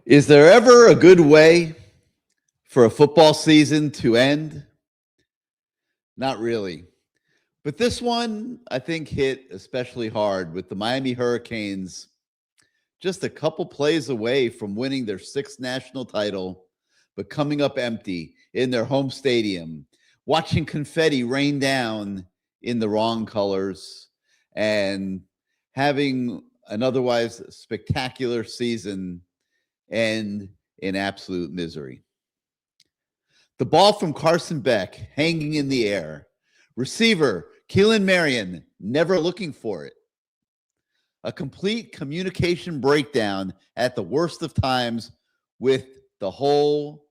Is there ever a good way for a football season to end? Not really. But this one, I think, hit especially hard with the Miami Hurricanes just a couple plays away from winning their sixth national title, but coming up empty in their home stadium, watching confetti rain down in the wrong colors, and having an otherwise spectacular season end in absolute misery. The ball from Carson Beck hanging in the air. Receiver Keelan Marion never looking for it. A complete communication breakdown at the worst of times with the whole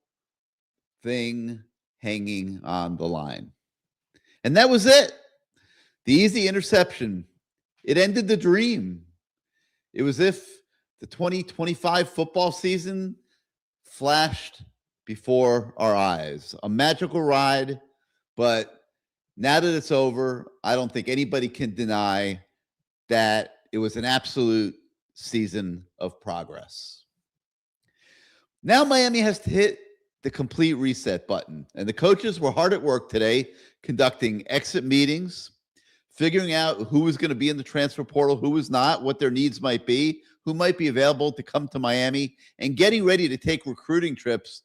thing hanging on the line. And that was it. The easy interception. It ended the dream. It was if the 2025 football season flashed before our eyes. A magical ride, but now that it's over, I don't think anybody can deny that it was an absolute season of progress. Now Miami has to hit the complete reset button, and the coaches were hard at work today conducting exit meetings, figuring out who was going to be in the transfer portal, who was not, what their needs might be, who might be available to come to Miami, and getting ready to take recruiting trips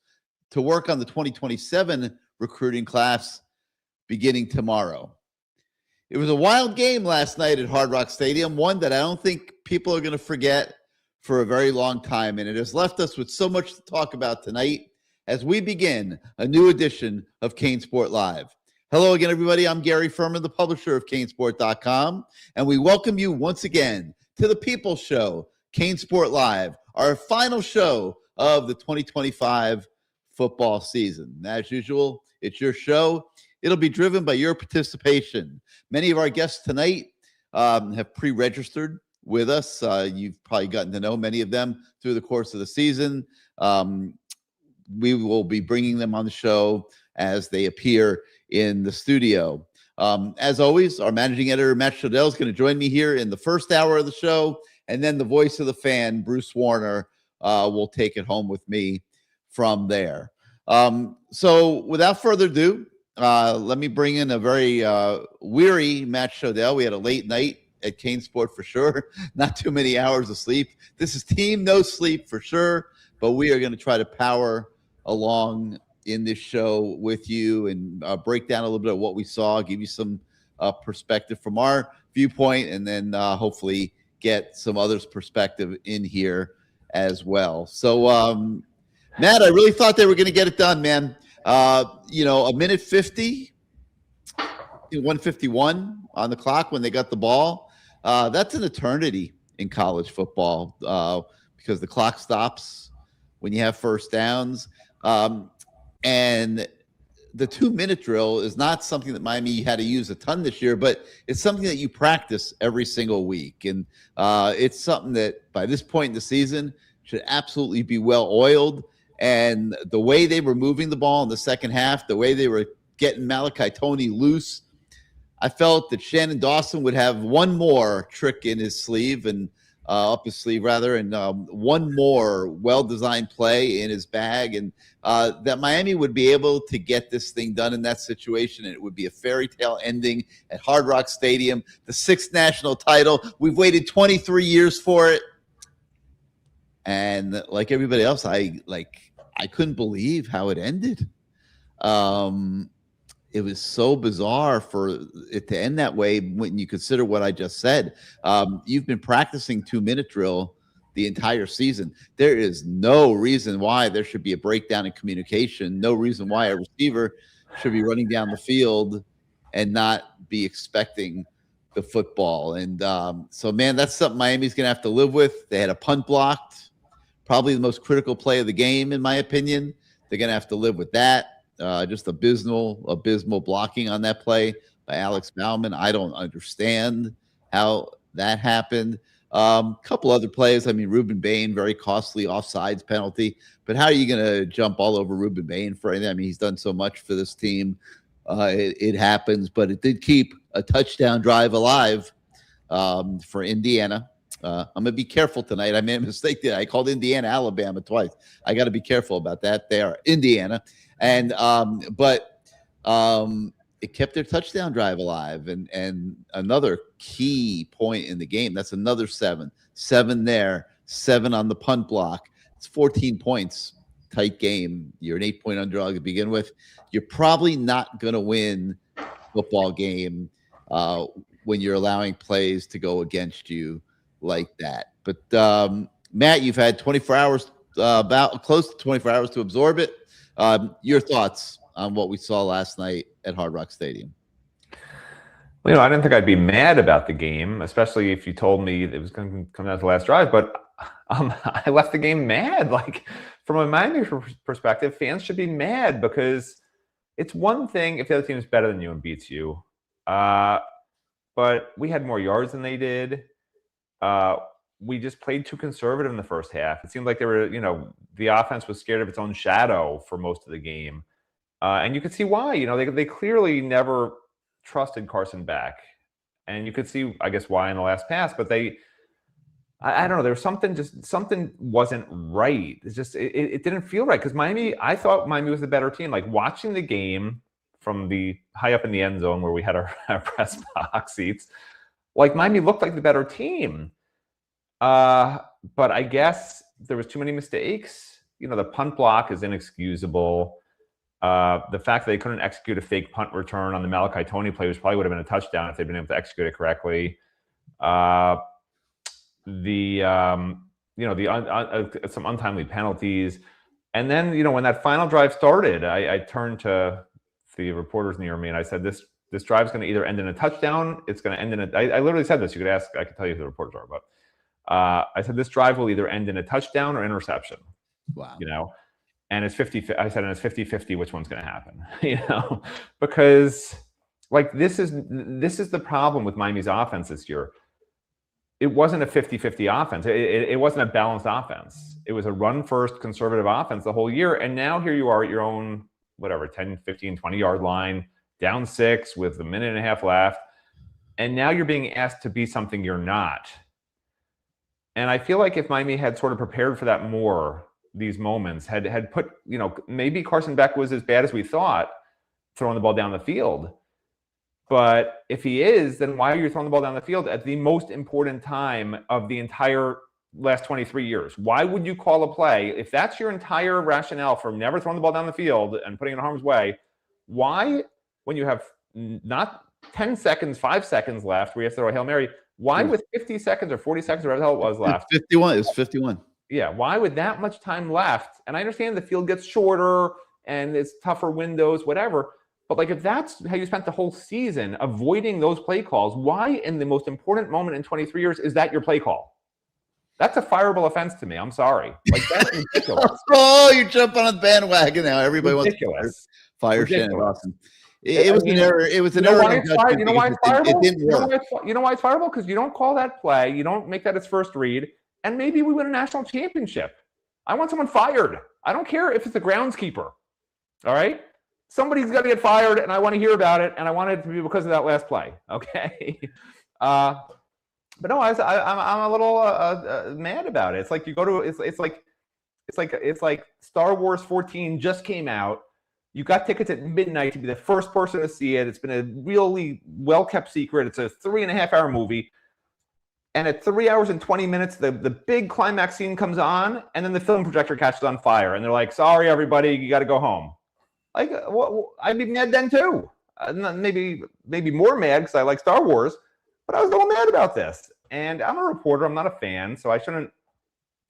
to work on the 2027 recruiting class beginning tomorrow. It was a wild game last night at Hard Rock Stadium, one that I don't think people are going to forget for a very long time, and it has left us with so much to talk about tonight as we begin a new edition of CaneSport Live. Hello again, everybody. I'm Gary Ferman, the publisher of CaneSport.com, and we welcome you once again to the People's Show, CaneSport Live, our final show of the 2025 football season. As usual, it's your show. It'll be driven by your participation. Many of our guests tonight have pre-registered with us. You've probably gotten to know many of them through the course of the season. We will be bringing them on the show as they appear in the studio. As always, our managing editor, Matt Shodell, is going to join me here in the first hour of the show, and then the voice of the fan, Bruce Warner, will take it home with me from there. So without further ado, let me bring in a very weary Matt Shodell. We had a late night at CaneSport for sure. Not too many hours of sleep. This is team no sleep for sure, but we are going to try to power along in this show with you and break down a little bit of what we saw, give you some perspective from our viewpoint, and then hopefully get some others' perspective in here as well. So, Matt, I really thought they were going to get it done, man. A minute 50, 151 on the clock when they got the ball. That's an eternity in college football because the clock stops when you have first downs. And the 2-minute drill is not something that Miami had to use a ton this year, but it's something that you practice every single week. And it's something that by this point in the season should absolutely be well oiled. And the way they were moving the ball in the second half, the way they were getting Malachi Toney loose, I felt that Shannon Dawson would have one more trick in his sleeve and up his sleeve rather, and one more well-designed play in his bag, and that Miami would be able to get this thing done in that situation, and it would be a fairy tale ending at Hard Rock Stadium, the sixth national title. We've waited 23 years for it, and like everybody else, I couldn't believe how it ended. It was so bizarre for it to end that way when you consider what I just said. You've been practicing 2-minute drill the entire season. There is no reason why there should be a breakdown in communication, no reason why a receiver should be running down the field and not be expecting the football. And so, man, that's something Miami's going to have to live with. They had a punt blocked, probably the most critical play of the game, in my opinion. They're going to have to live with that. Just abysmal blocking on that play by Alex Bauman. I don't understand how that happened. Couple other plays. I mean, Ruben Bain, very costly offsides penalty. But how are you going to jump all over Ruben Bain for anything? I mean, he's done so much for this team. It happens, but it did keep a touchdown drive alive for Indiana. I'm going to be careful tonight. I made a mistake there. I called Indiana, Alabama twice. I got to be careful about that. They are Indiana. And, it kept their touchdown drive alive. And another key point in the game, that's another 7 there, 7 on the punt block. It's 14 points, tight game. You're an 8-point underdog to begin with. You're probably not going to win football game when you're allowing plays to go against you like that. But Matt, you've had 24 hours, about close to 24 hours to absorb it. Your thoughts on what we saw last night at Hard Rock Stadium? Well, I didn't think I'd be mad about the game, especially if you told me it was going to come down to the last drive. But I left the game mad. Like, from a Miami perspective, fans should be mad because it's one thing if the other team is better than you and beats you. But we had more yards than they did. We just played too conservative in the first half. It seemed like they were, the offense was scared of its own shadow for most of the game. And you could see why. They clearly never trusted Carson back. And you could see, I guess, why in the last pass. But I don't know. There was something wasn't right. It's just, it didn't feel right. Because I thought Miami was the better team. Like, watching the game from the high up in the end zone where we had our press box seats, like, Miami looked like the better team. But I guess there was too many mistakes. The punt block is inexcusable. The fact that they couldn't execute a fake punt return on the Malachi Tony play probably would have been a touchdown if they'd been able to execute it correctly. Some untimely penalties. And then, when that final drive started, I turned to the reporters near me and I said, this drive's going to either end in a touchdown. It's going to end in I literally said this. You could ask, I could tell you who the reporters are, but I said, this drive will either end in a touchdown or interception. Wow. And it's 50. I said, and it's 50-50. Which one's going to happen? Because like this is the problem with Miami's offense this year. It wasn't a 50-50 offense. It wasn't a balanced offense. It was a run-first conservative offense the whole year. And now here you are at your own, 10, 15, 20-yard line, down 6 with a minute and a half left. And now you're being asked to be something you're not. And I feel like if Miami had sort of prepared for that more, these moments, had put, maybe Carson Beck was as bad as we thought, throwing the ball down the field. But if he is, then why are you throwing the ball down the field at the most important time of the entire last 23 years? Why would you call a play? If that's your entire rationale for never throwing the ball down the field and putting it in harm's way, why, when you have not 10 seconds, 5 seconds left, where you have to throw a Hail Mary, why with 50 seconds or 40 seconds or whatever the hell it was left? 51. It was 51. Yeah, why with that much time left? And I understand the field gets shorter and it's tougher windows, whatever. But like, if that's how you spent the whole season avoiding those play calls, why in the most important moment in 23 years is that your play call? That's a fireable offense to me. I'm sorry. Like, that's ridiculous. Oh, you're jumping on the bandwagon now. Everybody wants to fire Shannon Dawson. It was an error. It was an error. You know why it's fireable? It didn't work. You know why it's fireable? Because you don't call that play. You don't make that its first read. And maybe we win a national championship. I want someone fired. I don't care if it's a groundskeeper. All right? Somebody's got to get fired, and I want to hear about it, and I want it to be because of that last play. Okay? But no, I'm a little mad about it. It's like you go to it's like Star Wars 14 just came out. You got tickets at midnight to be the first person to see it. It's been a really well-kept secret. It's a 3.5-hour movie. And at 3 hours and 20 minutes, the big climax scene comes on, and then the film projector catches on fire. And they're like, sorry, everybody, you got to go home. Like, I'd be mad then, too. Maybe more mad because I like Star Wars. But I was a little mad about this. And I'm a reporter. I'm not a fan, so I shouldn't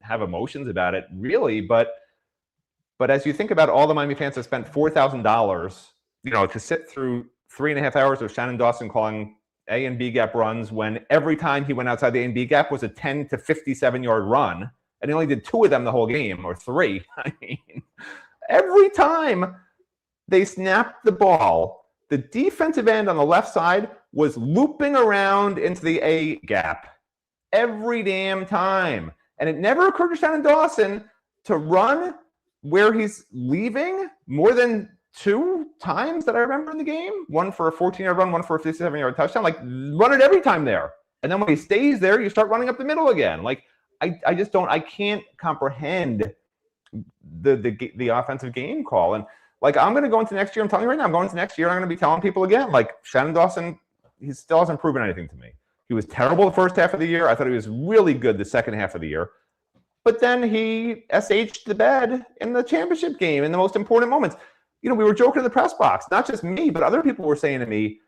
have emotions about it, really. But as you think about all the Miami fans that spent $4,000, to sit through 3.5 hours of Shannon Dawson calling A and B gap runs when every time he went outside the A and B gap was a 10 to 57-yard run, and he only did 2 of them the whole game, or 3. I mean, every time they snapped the ball, the defensive end on the left side was looping around into the A gap every damn time. And it never occurred to Shannon Dawson to run where he's leaving more than 2 times that I remember in the game. One for a 14-yard run, one for a 57-yard touchdown. Like, run it every time there. And then when he stays there, you start running up the middle again. Like, I just don't, I can't comprehend the offensive game call. And like, I'm going to go into next year. I'm telling you right now, I'm going into next year. I'm going to be telling people again, like, Shannon Dawson, he still hasn't proven anything to me. He was terrible the first half of the year. I thought he was really good the second half of the year. But then he SH'd the bed in the championship game in the most important moments. You know, we were joking in the press box, not just me, but other people were saying to me,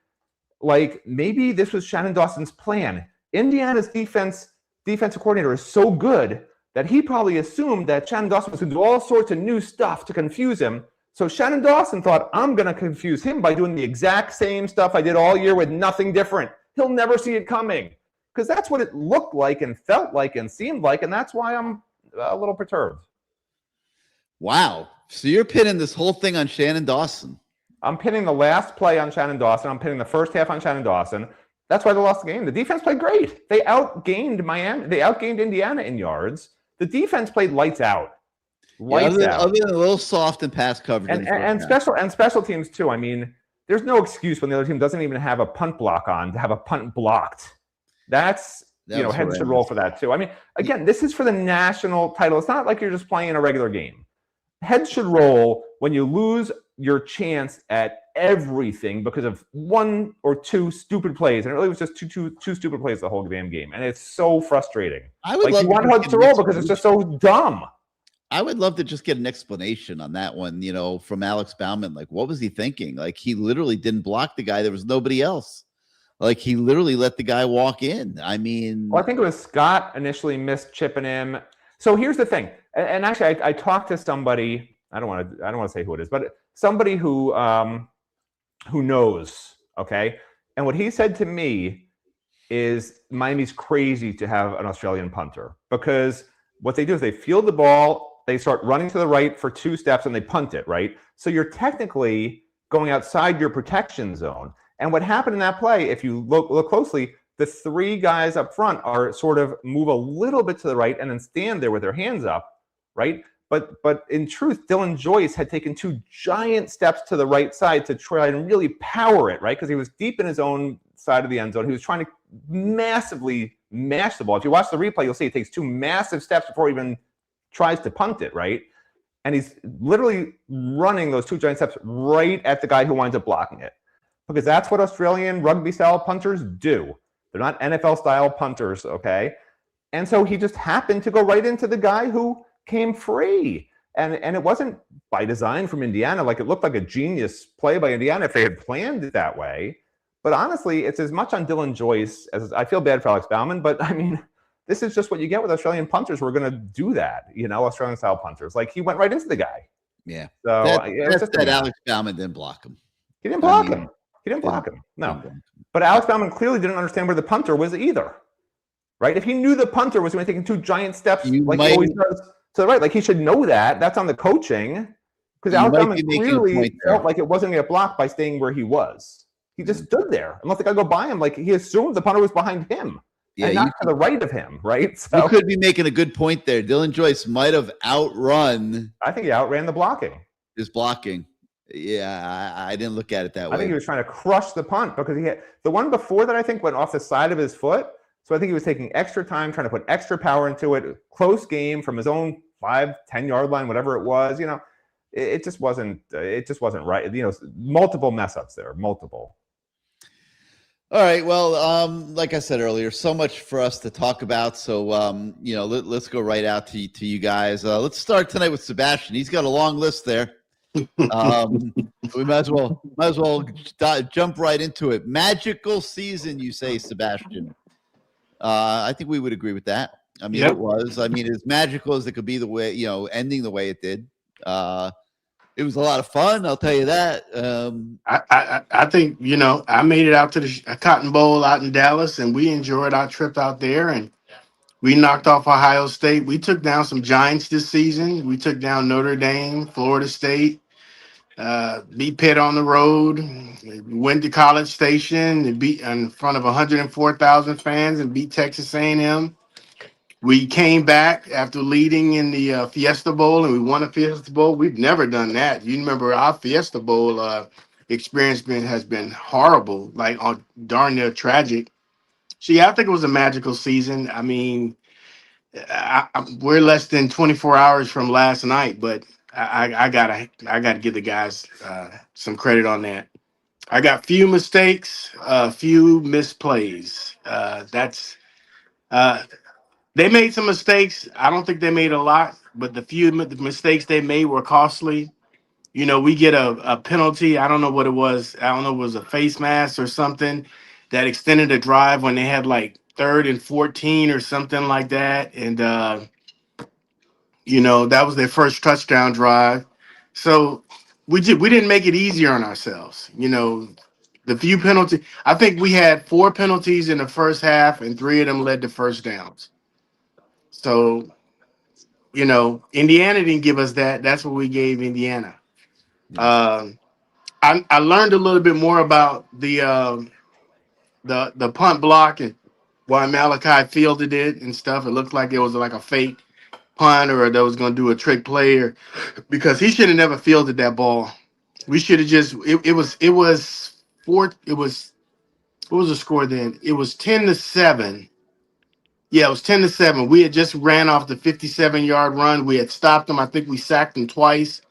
like, maybe this was Shannon Dawson's plan. Indiana's defensive coordinator is so good that he probably assumed that Shannon Dawson was going to do all sorts of new stuff to confuse him. So Shannon Dawson thought, I'm going to confuse him by doing the exact same stuff I did all year with nothing different. He'll never see it coming. Because that's what it looked like and felt like and seemed like, and that's why I'm a little perturbed. Wow. So you're pinning this whole thing on Shannon Dawson. I'm pinning the last play on Shannon Dawson. I'm pinning the first half on Shannon Dawson. That's why they lost the game. The defense played great. They outgained Miami. They outgained Indiana in yards. The defense played lights out. Other than a little soft and pass coverage. And special teams too. I mean, there's no excuse when the other team doesn't even have a punt block on to have a punt blocked. Heads should roll for that too. I mean, again, this is for the national title. It's not like you're just playing a regular game. Heads should roll when you lose your chance at everything because of one or two stupid plays. And it really was just two stupid plays the whole damn game. And it's so frustrating. I would love you want Heads to roll because it's just so dumb. I would love to just get an explanation on that one, from Alex Bauman. Like, what was he thinking? Like, he literally didn't block the guy. There was nobody else. Like, he literally let the guy walk in. I mean, well, I think it was Scott initially missed chipping him. So here's the thing. And actually, I talked to somebody. I don't want to say who it is, but somebody who knows. Okay, and what he said to me is Miami's crazy to have an Australian punter because what they do is they field the ball, they start running to the right for 2 steps, and they punt it, right? So you're technically going outside your protection zone. And what happened in that play, if you look closely, the 3 guys up front are sort of move a little bit to the right and then stand there with their hands up, right? But in truth, Dylan Joyce had taken 2 giant steps to the right side to try and really power it, right? Because he was deep in his own side of the end zone. He was trying to massively mash the ball. If you watch the replay, you'll see he takes 2 massive steps before he even tries to punt it, right? And he's literally running those 2 giant steps right at the guy who winds up blocking it. Because that's what Australian rugby-style punters do. They're not NFL-style punters, okay? And so he just happened to go right into the guy who came free. And it wasn't by design from Indiana. Like, it looked like a genius play by Indiana if they had planned it that way. But honestly, it's as much on Dylan Joyce as I feel bad for Alex Bauman. But, I mean, this is just what you get with Australian punters. We're going to do that, Australian-style punters. Like, he went right into the guy. Yeah. So that's that Alex Bauman didn't block him. He didn't block him. He didn't block him. No. But Alex Bauman clearly didn't understand where the punter was either. Right? If he knew the punter was going to take 2 giant steps like he always does to the right, like he should know that. That's on the coaching. Because Alex Bauman clearly felt like it wasn't going to get blocked by staying where he was. He just stood there and let the guy go by him. Like, he assumed the punter was behind him. Yeah, and not to the right of him, right? So you could be making a good point there. Dylan Joyce might have outrun. I think he outran the blocking. His blocking. Yeah, I didn't look at it that way. I think he was trying to crush the punt because he had the one before that, I think, went off the side of his foot. So I think he was taking extra time, trying to put extra power into it. Close game from his own 5-10 yard line, whatever it was. It just wasn't right. Multiple mess ups there, multiple. All right. Well, like I said earlier, so much for us to talk about. So, let's go right out to you guys. Let's start tonight with Sebastian. He's got a long list there. We might as well jump right into it. Magical season, you say, Sebastian. I think we would agree with that. I mean, It was. I mean, as magical as it could be, the way ending the way it did. It was a lot of fun. I'll tell you that. I think I made it out to the Cotton Bowl out in Dallas, and we enjoyed our trip out there, and we knocked off Ohio State. We took down some giants this season. We took down Notre Dame, Florida State. Beat Pitt on the road, went to College Station and beat in front of 104,000 fans and beat Texas A&M. We came back after leading in the Fiesta Bowl and we won a Fiesta Bowl. We've never done that. You remember our Fiesta Bowl experience has been horrible, like darn near tragic. See, I think it was a magical season. I mean, we're less than 24 hours from last night, but I gotta give the guys some credit on that. I got few mistakes, few misplays. That's they made some mistakes. I don't think they made a lot, but the mistakes they made were costly. You know, we get a penalty. I don't know what it was. I don't know if it was a face mask or something that extended the drive when they had like 3rd and 14 or something like that. And that was their first touchdown drive. So we didn't make it easier on ourselves. The few penalties. I think we had 4 penalties in the first half, and 3 of them led to first downs. So, Indiana didn't give us that. That's what we gave Indiana. Um, I learned a little bit more about the punt block and why Malachi fielded it and stuff. It looked like it was like a fake punt or that was going to do a trick play, or because he should have never fielded that ball. We should have just it was four. It was what was the score then? It was 10-7. Yeah, it was 10-7. We had just ran off the 57-yard run. We had stopped them. I think we sacked them twice.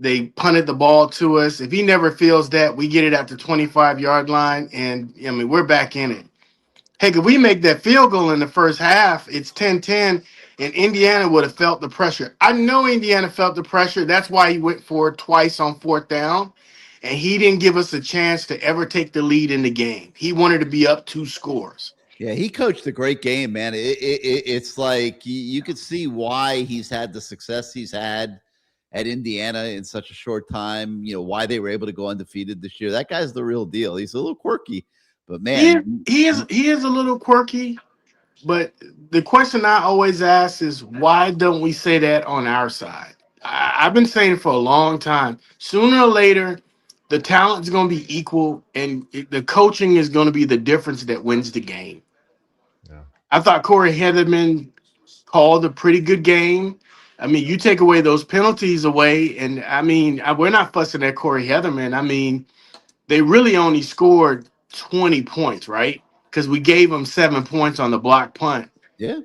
They punted the ball to us. If he never feels that, we get it at the 25-yard line, and I mean we're back in it. Heck, if we make that field goal in the first half, it's 10-10, and Indiana would have felt the pressure. I know Indiana felt the pressure. That's why he went for it twice on 4th down, and he didn't give us a chance to ever take the lead in the game. He wanted to be up 2 scores. Yeah, he coached a great game, man. It's like you could see why he's had the success he's had at Indiana in such a short time. Why they were able to go undefeated this year. That guy's the real deal. He's a little quirky, but man, He is a little quirky. But the question I always ask is, why don't we say that on our side? I've been saying it for a long time. Sooner or later, the talent's going to be equal, and the coaching is going to be the difference that wins the game. Yeah. I thought Corey Heatherman called a pretty good game. I mean, you take away those penalties away, and I mean, we're not fussing at Corey Heatherman. I mean, they really only scored 20 points, right? Because we gave them 7 points on the block punt. yeah.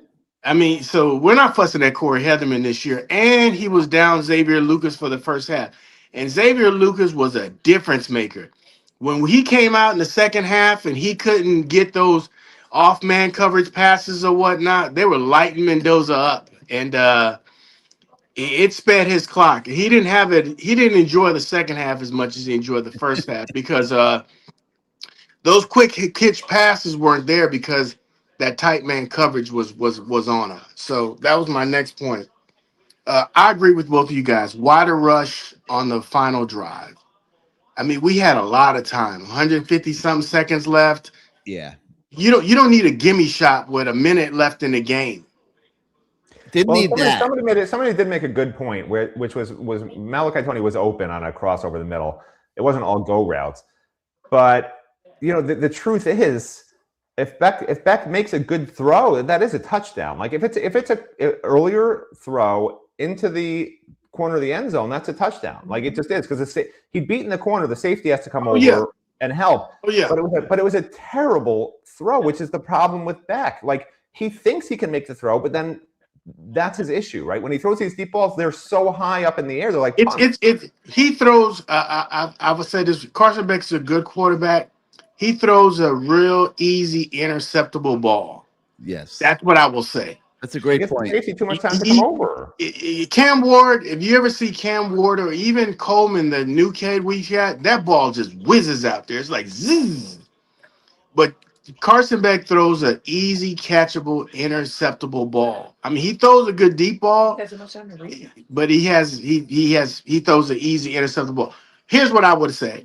I mean, so we're not fussing at Corey Heatherman this year. And he was down Xavier Lucas for the first half. And Xavier Lucas was a difference maker. When he came out in the second half and he couldn't get those off-man coverage passes or whatnot, they were lighting Mendoza up. And it sped his clock. He didn't have it. He didn't enjoy the second half as much as he enjoyed the first half because those quick catch passes weren't there because that tight man coverage was on him. So that was my next point. I agree with both of you guys. Why the rush on the final drive? I mean, we had a lot of time. 150 something seconds left. Yeah. You don't need a gimme shot with a minute left in the game. Didn't need that. Somebody did make a good point, which was Malachi Tony was open on a cross over the middle. It wasn't all go routes, but the truth is, if Beck makes a good throw, that is a touchdown. Like if it's a earlier throw into the corner of the end zone, that's a touchdown. Like it just is, because he'd beaten the corner. The safety has to come over and help. Oh yeah. But it was a terrible throw, which is the problem with Beck. Like he thinks he can make the throw, but then that's his issue, right? When he throws these deep balls, they're so high up in the air. They're like he throws. I would say this: Carson Beck's a good quarterback. He throws a real easy interceptable ball. Yes, that's what I will say. That's a great point. Safety too much time to come over. Cam Ward, if you ever see Cam Ward or even Coleman, the new kid we got, that ball just whizzes out there. It's like zzz. But Carson Beck throws an easy, catchable, interceptable ball. I mean, he throws a good deep ball, but he throws an easy, interceptable ball. Here's what I would say.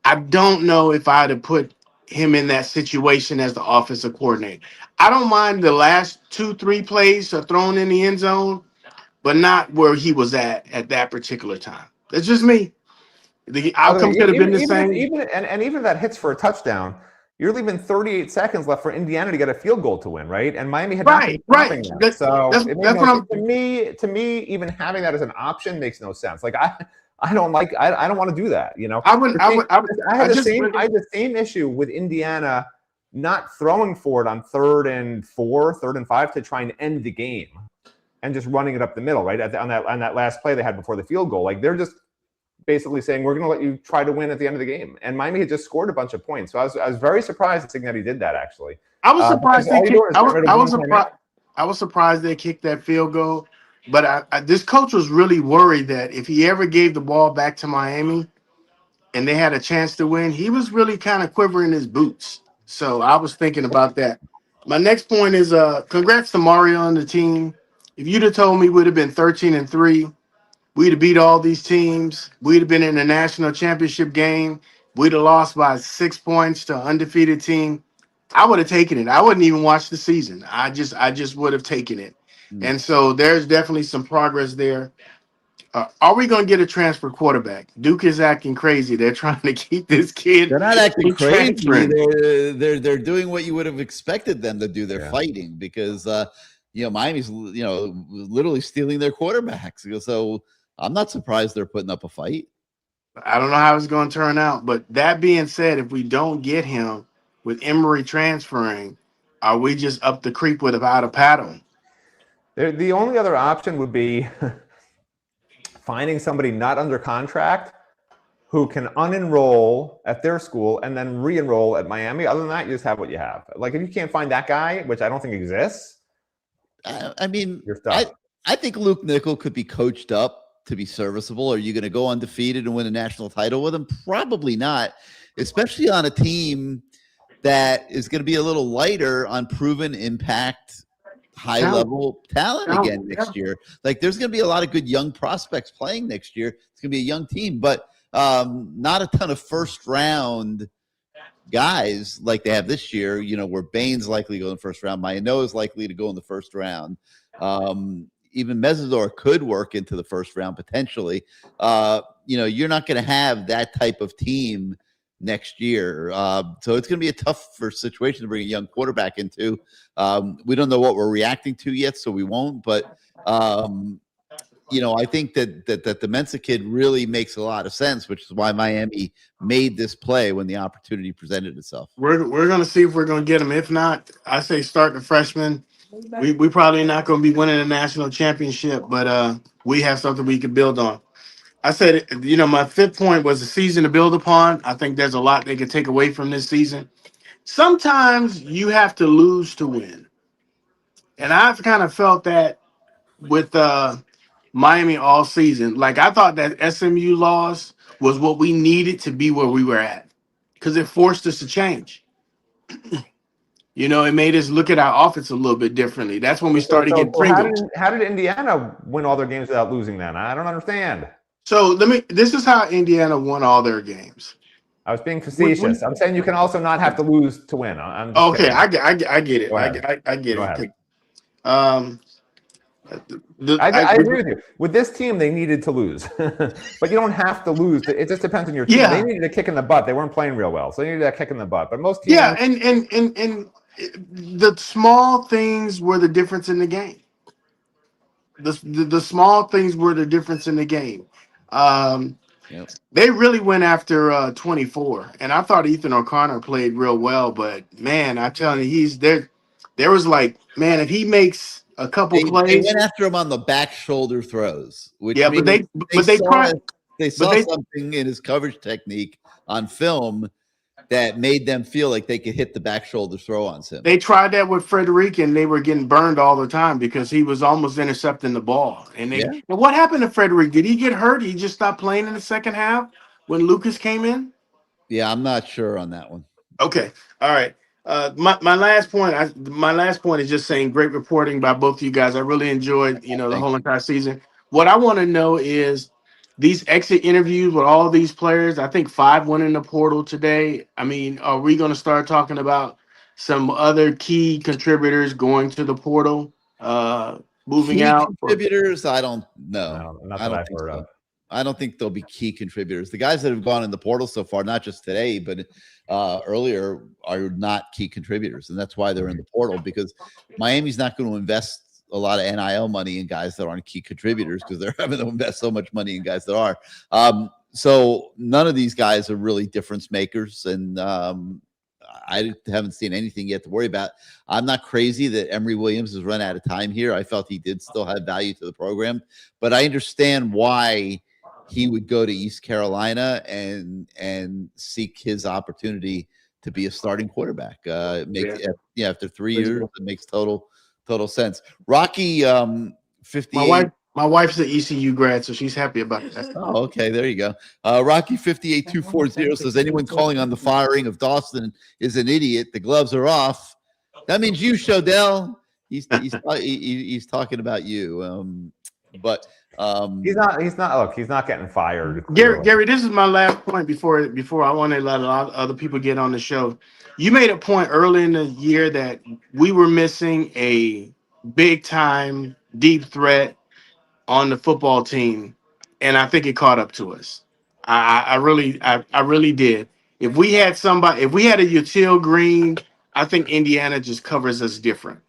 I don't know if I'd have put him in that situation as the offensive coordinator. I don't mind the last 2-3 plays are thrown in the end zone, but not where he was at that particular time. That's just me. The outcome could have been the same. Even that hits for a touchdown, you're leaving 38 seconds left for Indiana to get a field goal to win, right? And Miami had right. That's what to me, even having that as an option makes no sense. Like I don't want to do that. I had the same issue with Indiana not throwing for it on 3rd and 4, 3rd and 5 to try and end the game, and just running it up the middle, right? On that last play they had before the field goal. Like, they're just basically saying, we're going to let you try to win at the end of the game. And Miami had just scored a bunch of points. So I was very surprised at Cignetti did that, actually. I was surprised I was surprised they kicked that field goal. But this coach was really worried that if he ever gave the ball back to Miami and they had a chance to win, he was really kind of quivering his boots. So I was thinking about that. My next point is congrats to Mario and the team. If you'd have told me we'd have been 13-3, we'd have beat all these teams, we'd have been in the national championship game, we'd have lost by 6 points to an undefeated team, I would have taken it. I wouldn't even watch the season. I just would have taken it. And so there's definitely some progress there. Are we going to get a transfer quarterback? Duke is acting crazy. They're trying to keep this kid. They're not acting crazy. transferring. They're doing what you would have expected them to do. They're fighting because Miami's literally stealing their quarterbacks. So I'm not surprised they're putting up a fight. I don't know how it's going to turn out, but that being said, if we don't get him with Emory transferring, are we just up the creek without a paddle? The only other option would be finding somebody not under contract who can unenroll at their school and then re-enroll at Miami. Other than that, you just have what you have. Like, if you can't find that guy, which I don't think exists, I mean, you're stuck. I think Luke Nickel could be coached up to be serviceable. Are you going to go undefeated and win a national title with him? Probably not, especially on a team that is going to be a little lighter on proven impact, high-level talent again next year. Like, there's going to be a lot of good young prospects playing next year. It's going to be a young team, but not a ton of first-round guys like they have this year, where Bain's likely to go in the first round. Maino is likely to go in the first round. Even Mesidor could work into the first round potentially. You're not going to have that type of team next year. So it's going to be a tougher situation to bring a young quarterback into. We don't know what we're reacting to yet, so we won't. But, I think that the Mensa kid really makes a lot of sense, which is why Miami made this play when the opportunity presented itself. We're going to see if we're going to get him. If not, I say start the freshman. We probably not going to be winning a national championship, but we have something we can build on. I said, my fifth point was a season to build upon. I think there's a lot they can take away from this season. Sometimes you have to lose to win. And I've kind of felt that with Miami all season. Like, I thought that SMU loss was what we needed to be where we were at because it forced us to change. It made us look at our offense a little bit differently. That's when we started getting Pringles. How did Indiana win all their games without losing then? I don't understand. So this is how Indiana won all their games. I was being facetious. I'm saying you can also not have to lose to win. Okay, I get it. I get it. I agree with you. With this team, they needed to lose, but you don't have to lose. It just depends on your team. They needed a kick in the butt. They weren't playing real well, so they needed that kick in the butt. But most teams, and the small things were the difference in the game. The small things were the difference in the game. They really went after 24, and I thought Ethan O'Connor played real well. But man, I'm telling you, he's there. There was like, man, if he makes a couple plays, they went after him on the back shoulder throws. Which but they saw something in his coverage technique on film that made them feel like they could hit the back shoulder throw on him. They tried that with Frederic, and they were getting burned all the time because he was almost intercepting the ball. And what happened to Frederic? Did he get hurt? He just stopped playing in the second half when Lucas came in? Yeah, I'm not sure on that one. Okay. All right. My last point is just saying great reporting by both of you guys. I really enjoyed, the whole entire season. What I want to know is these exit interviews with all these players. I think 5 went in the portal today. I mean, are we going to start talking about some other key contributors going to the portal, moving out? Contributors? I don't know. No, not that I've heard of. I don't think they'll be key contributors. The guys that have gone in the portal so far, not just today, but earlier, are not key contributors. And that's why they're in the portal, because Miami's not going to invest a lot of NIL money in guys that aren't key contributors because they're having to invest so much money in guys that are. So none of these guys are really difference makers. And I haven't seen anything yet to worry about. I'm not crazy that Emory Williams has run out of time here. I felt he did still have value to the program, but I understand why he would go to East Carolina and seek his opportunity to be a starting quarterback. After 3 years, it makes total sense. Rocky, 58. My wife's an ECU grad, so she's happy about that. Oh, okay. There you go. Rocky 58240 says anyone calling on the firing of Dawson is an idiot. The gloves are off. That means you, Shodell. He's talking about you. But he's not. Look, he's not getting fired. Gary, this is my last point before I want to let a lot of other people get on the show. You made a point early in the year that we were missing a big time deep threat on the football team, and I think it caught up to us. I really did. If we had a Util Green, I think Indiana just covers us different.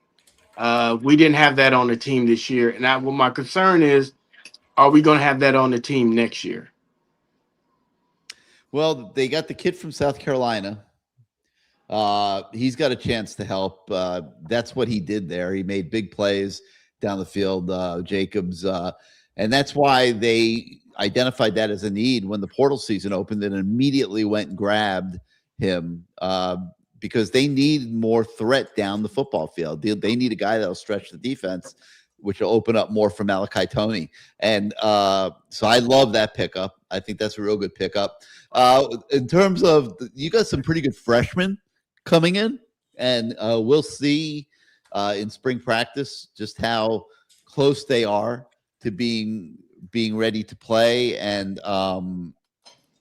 We didn't have that on the team this year, and my concern is, are we going to have that on the team next year? Well, they got the kid from South Carolina. He's got a chance to help. That's what he did there. He made big plays down the field, Jacobs. And that's why they identified that as a need when the portal season opened and immediately went and grabbed him because they need more threat down the football field. They need a guy that'll stretch the defense, which will open up more for Malachi Toney. And so I love that pickup. I think that's a real good pickup. In terms of, you got some pretty good freshmen coming in, and we'll see in spring practice just how close they are to being ready to play, and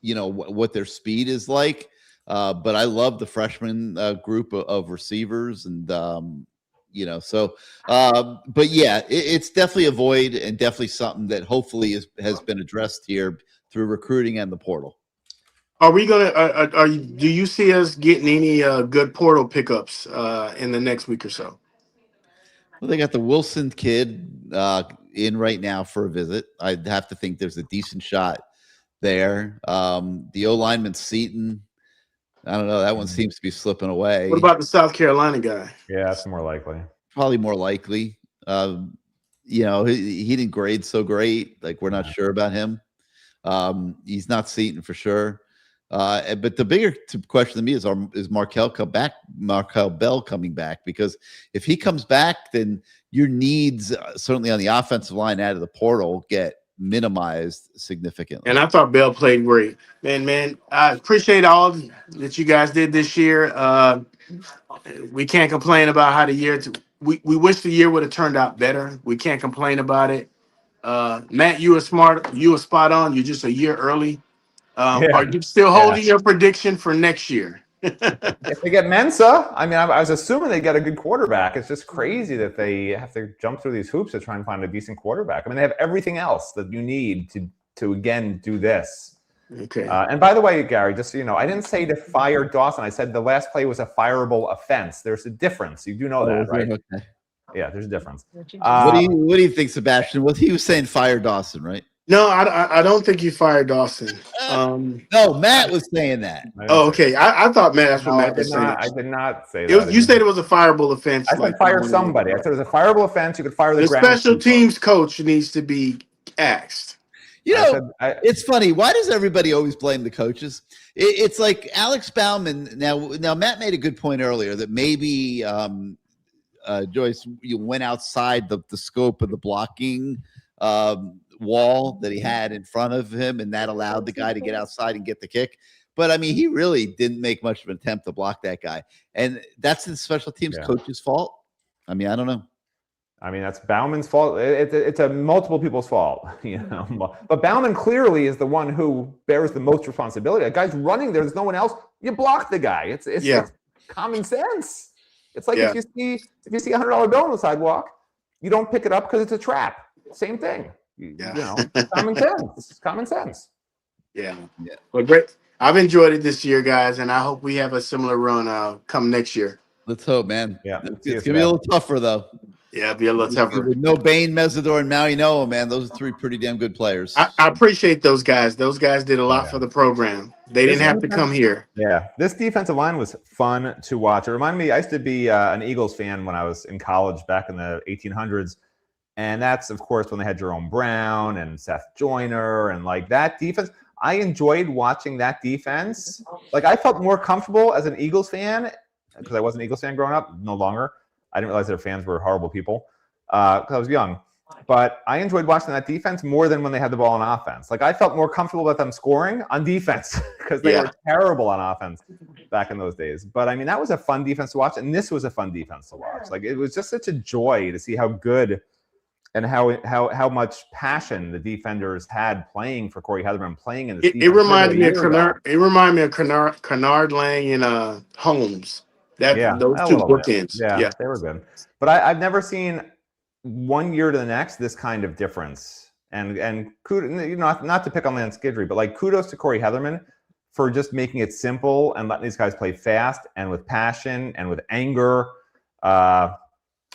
what their speed is like. But I love the freshman group of receivers, and but yeah, it's definitely a void, and definitely something that hopefully has been addressed here through recruiting and the portal. Are we gonna? Do you see us getting any good portal pickups in the next week or so? Well, they got the Wilson kid in right now for a visit. I'd have to think there's a decent shot there. The O lineman Seaton, I don't know. That one seems to be slipping away. What about the South Carolina guy? Yeah, that's more likely. Probably more likely. He didn't grade so great. Like, we're not sure about him. He's not Seaton for sure. But the bigger question to me is Markel Bell coming back? Because if he comes back, then your needs certainly on the offensive line out of the portal get minimized significantly. And I thought Bell played great. Man, I appreciate all that you guys did this year. We can't complain about how the year. We wish the year would have turned out better. We can't complain about it. Matt, you were smart. You were spot on. You're just a year early. Are you still holding your prediction for next year? If they get Mensa, I mean, I was assuming they get a good quarterback. It's just crazy that they have to jump through these hoops to try and find a decent quarterback. I mean, they have everything else that you need to again do this. Okay. And by the way, Gary, just so you know, I didn't say to fire Dawson. I said the last play was a fireable offense. There's a difference. You do know that, right? Okay. Yeah, there's a difference. What do you think, Sebastian? Well, he was saying fire Dawson, right? No, I don't think you fired Dawson. No, Matt was saying that. Oh, okay. I thought Matt was saying. I did not say that. You said it was a fireable offense. I said fire somebody. I said it was a fireable offense. You could fire the special teams coach needs to be asked. It's funny. Why does everybody always blame the coaches? It's like Alex Bauman. Now Matt made a good point earlier that maybe Joyce, you went outside the scope of the blocking wall that he had in front of him, and that allowed the guy to get outside and get the kick. But I mean, he really didn't make much of an attempt to block that guy, and that's the special teams coach's fault. I mean, I don't know. I mean, that's Bauman's fault. It's a multiple people's fault, But Bauman clearly is the one who bears the most responsibility. A guy's running there. There's no one else. You block the guy. It's common sense. It's like if you see $100 bill on the sidewalk, you don't pick it up because it's a trap. Same thing. Common sense. It's common sense. Yeah. Well, great. I've enjoyed it this year, guys, and I hope we have a similar run come next year. Let's hope, man. Yeah. It's gonna be a little tougher though. Yeah, it'd be a little tougher. With no Bain, Mesidor, and Maui Noah, man, those are three pretty damn good players. I appreciate those guys. Those guys did a lot for the program. They didn't have to come here. Yeah, this defensive line was fun to watch. It reminded me, I used to be an Eagles fan when I was in college back in the 1800s. And that's, of course, when they had Jerome Brown and Seth Joyner and like that defense. I enjoyed watching that defense. Like, I felt more comfortable as an Eagles fan because I was an Eagles fan growing up, no longer. I didn't realize their fans were horrible people because I was young. But I enjoyed watching that defense more than when they had the ball on offense. Like, I felt more comfortable with them scoring on defense because they were terrible on offense back in those days. But, I mean, that was a fun defense to watch, and this was a fun defense to watch. Like, it was just such a joy to see how good and how much passion the defenders had playing for Corey Heatherman, playing in this defense. It reminded me of Kennard. It reminded me of Kennard Lang and Holmes. Those two bookends. Yeah, they were good. But I've never seen one year to the next this kind of difference. And kudos, not to pick on Lance Guidry, but like kudos to Corey Heatherman for just making it simple and letting these guys play fast and with passion and with anger,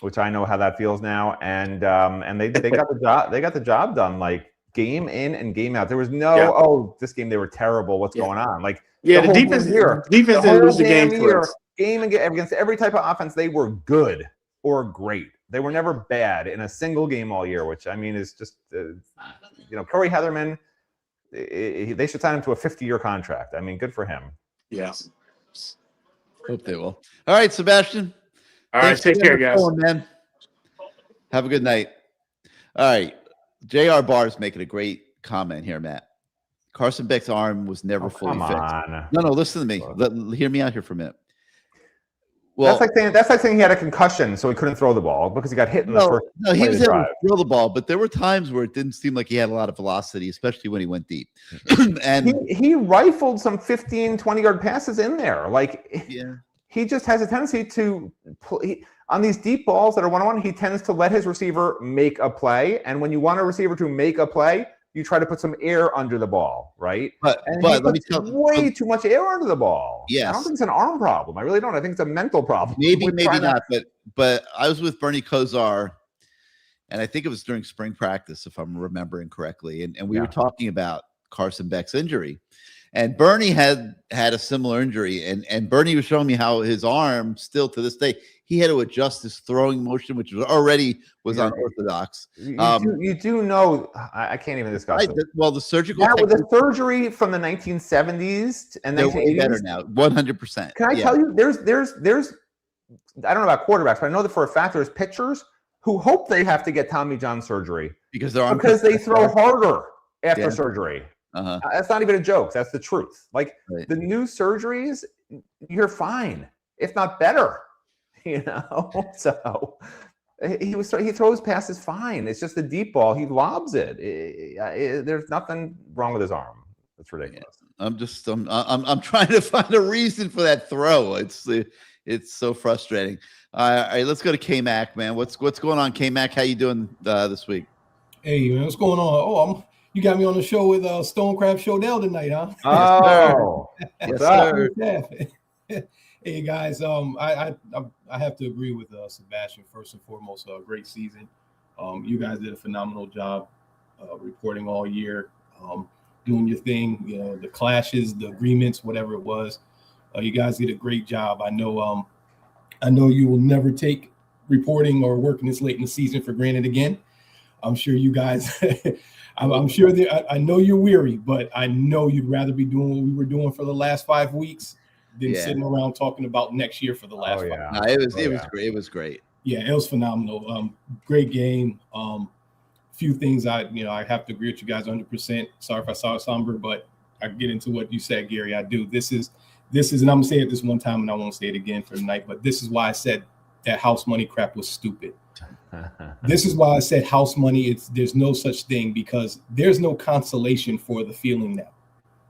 which I know how that feels now. And they got the job done, like game in and game out. There was no this game they were terrible. What's going on? Like the defense didn't lose the game for us. Game against every type of offense, they were good or great. They were never bad in a single game all year, which I mean is just, Corey Heatherman, they should sign him to a 50-year contract. I mean, good for him. Yeah. Hope they will. All right, Sebastian. All right, take care, guys. Man. Have a good night. All right. J.R. Barr's making a great comment here, Matt. Carson Beck's arm was never fully fixed. No, listen to me. Hear me out here for a minute. Well, that's like saying he had a concussion, so he couldn't throw the ball because he got hit in the first. No, he was able to throw the ball, but there were times where it didn't seem like he had a lot of velocity, especially when he went deep. And he rifled some 15, 20-yard passes in there. Like, he just has a tendency to on these deep balls that are one-on-one, he tends to let his receiver make a play. And when you want a receiver to make a play, you try to put some air under the ball, right? But let me tell you, way too much air under the ball. Yes. I don't think it's an arm problem. I really don't. I think it's a mental problem. Maybe not. But I was with Bernie Kosar, and I think it was during spring practice, if I'm remembering correctly. And we were talking about Carson Beck's injury. And Bernie had a similar injury. And Bernie was showing me how his arm, still to this day, he had to adjust his throwing motion, which was unorthodox. You do know, I can't even discuss it. Well, the surgical with the surgery from the 1970s and 1980s, better now, 100%. Can I tell you, there's I don't know about quarterbacks, but I know that for a fact there's pitchers who hope they have to get Tommy John surgery because they throw harder after surgery. That's not even a joke. That's the truth. Like the new surgeries, you're fine, if not better. So he throws passes fine. It's just the deep ball. He lobs it. There's nothing wrong with his arm. It's ridiculous. I'm trying to find a reason for that throw. It's so frustrating. All right, let's go to K-Mac, man. What's going on, K-Mac? How you doing this week? Hey, man, what's going on? You got me on the show with Stonecraft Shodell tonight, huh? Oh, yes, sir. Hey guys, I have to agree with Sebastian. First and foremost, a great season. You guys did a phenomenal job reporting all year, doing your thing. The clashes, the agreements, whatever it was. You guys did a great job. I know you will never take reporting or working this late in the season for granted again. I'm sure you guys. I'm sure that I know you're weary, but I know you'd rather be doing what we were doing for the last 5 weeks than sitting around talking about next year for the last 5 weeks. No, it was great. It was great. Yeah, it was phenomenal. Great game. Few things I have to agree with you guys 100%. Sorry if I saw somber, but I get into what you said, Gary. I do. This is, and I'm gonna say it this one time, and I won't say it again for tonight. But this is why I said that house money crap was stupid. This is why I said house money. There's no such thing because there's no consolation for the feeling now.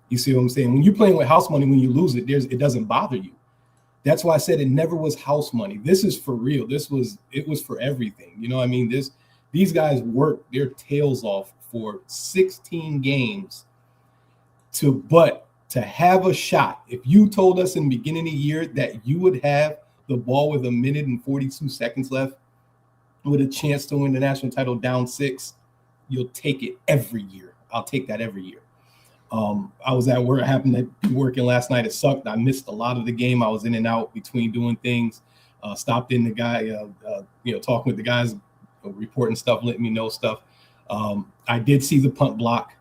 You see what I'm saying? When you're playing with house money, when you lose it, it doesn't bother you. That's why I said it never was house money. This is for real. It was for everything. You know what I mean? These guys worked their tails off for 16 games to have a shot. If you told us in the beginning of the year that you would have the ball with 1 minute and 42 seconds left, with a chance to win the national title down 6, you'll take it every year. I'll take that every year. I was at work. I happened to be working last night. It sucked. I missed a lot of the game. I was in and out between doing things. Stopped in the guy, talking with the guys, reporting stuff, letting me know stuff. I did see the punt block.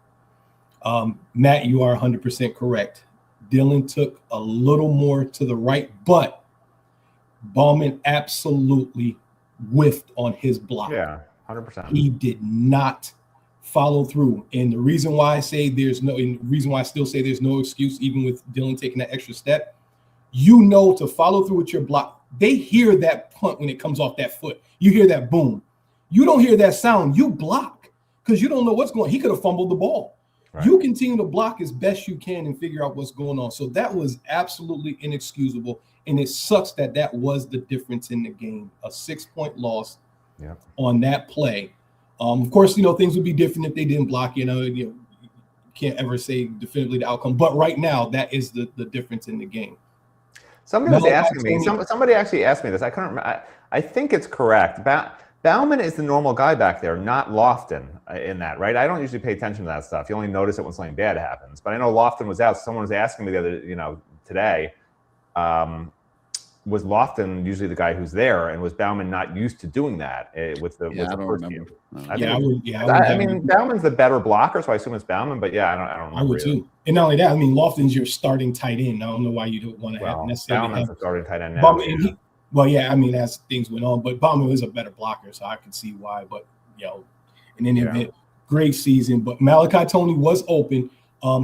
Matt, you are 100% correct. Dylan took a little more to the right, but Bauman absolutely whiffed on his block. Yeah, 100%. He did not follow through. And the reason why I say there's no excuse, even with Dylan taking that extra step, to follow through with your block. They hear that punt when it comes off that foot. You hear that boom. You don't hear that sound. You block because you don't know what's going on. He could have fumbled the ball. Right. You continue to block as best you can and figure out what's going on. So that was absolutely inexcusable. And it sucks that was the difference in the game. A 6-point loss on that play. Of course, things would be different if they didn't block. You can't ever say definitively the outcome. But right now, that is the difference in the game. Somebody was asking me. Somebody actually asked me this. I couldn't remember. I think it's correct. Bauman is the normal guy back there, not Lofton in that, right? I don't usually pay attention to that stuff. You only notice it when something bad happens. But I know Lofton was out. Someone was asking me today, was Lofton usually the guy who's there, and was Bauman not used to doing that with the first team? I mean, Bauman's the better blocker, so I assume it's Bauman. But I don't know. I would too. And not only that, I mean, Lofton's your starting tight end. I don't know why you don't want to have necessarily. Bauman's the starting tight end now. As things went on, but Bauman is a better blocker, so I can see why. But in any event, great season. But Malachi Toney was open.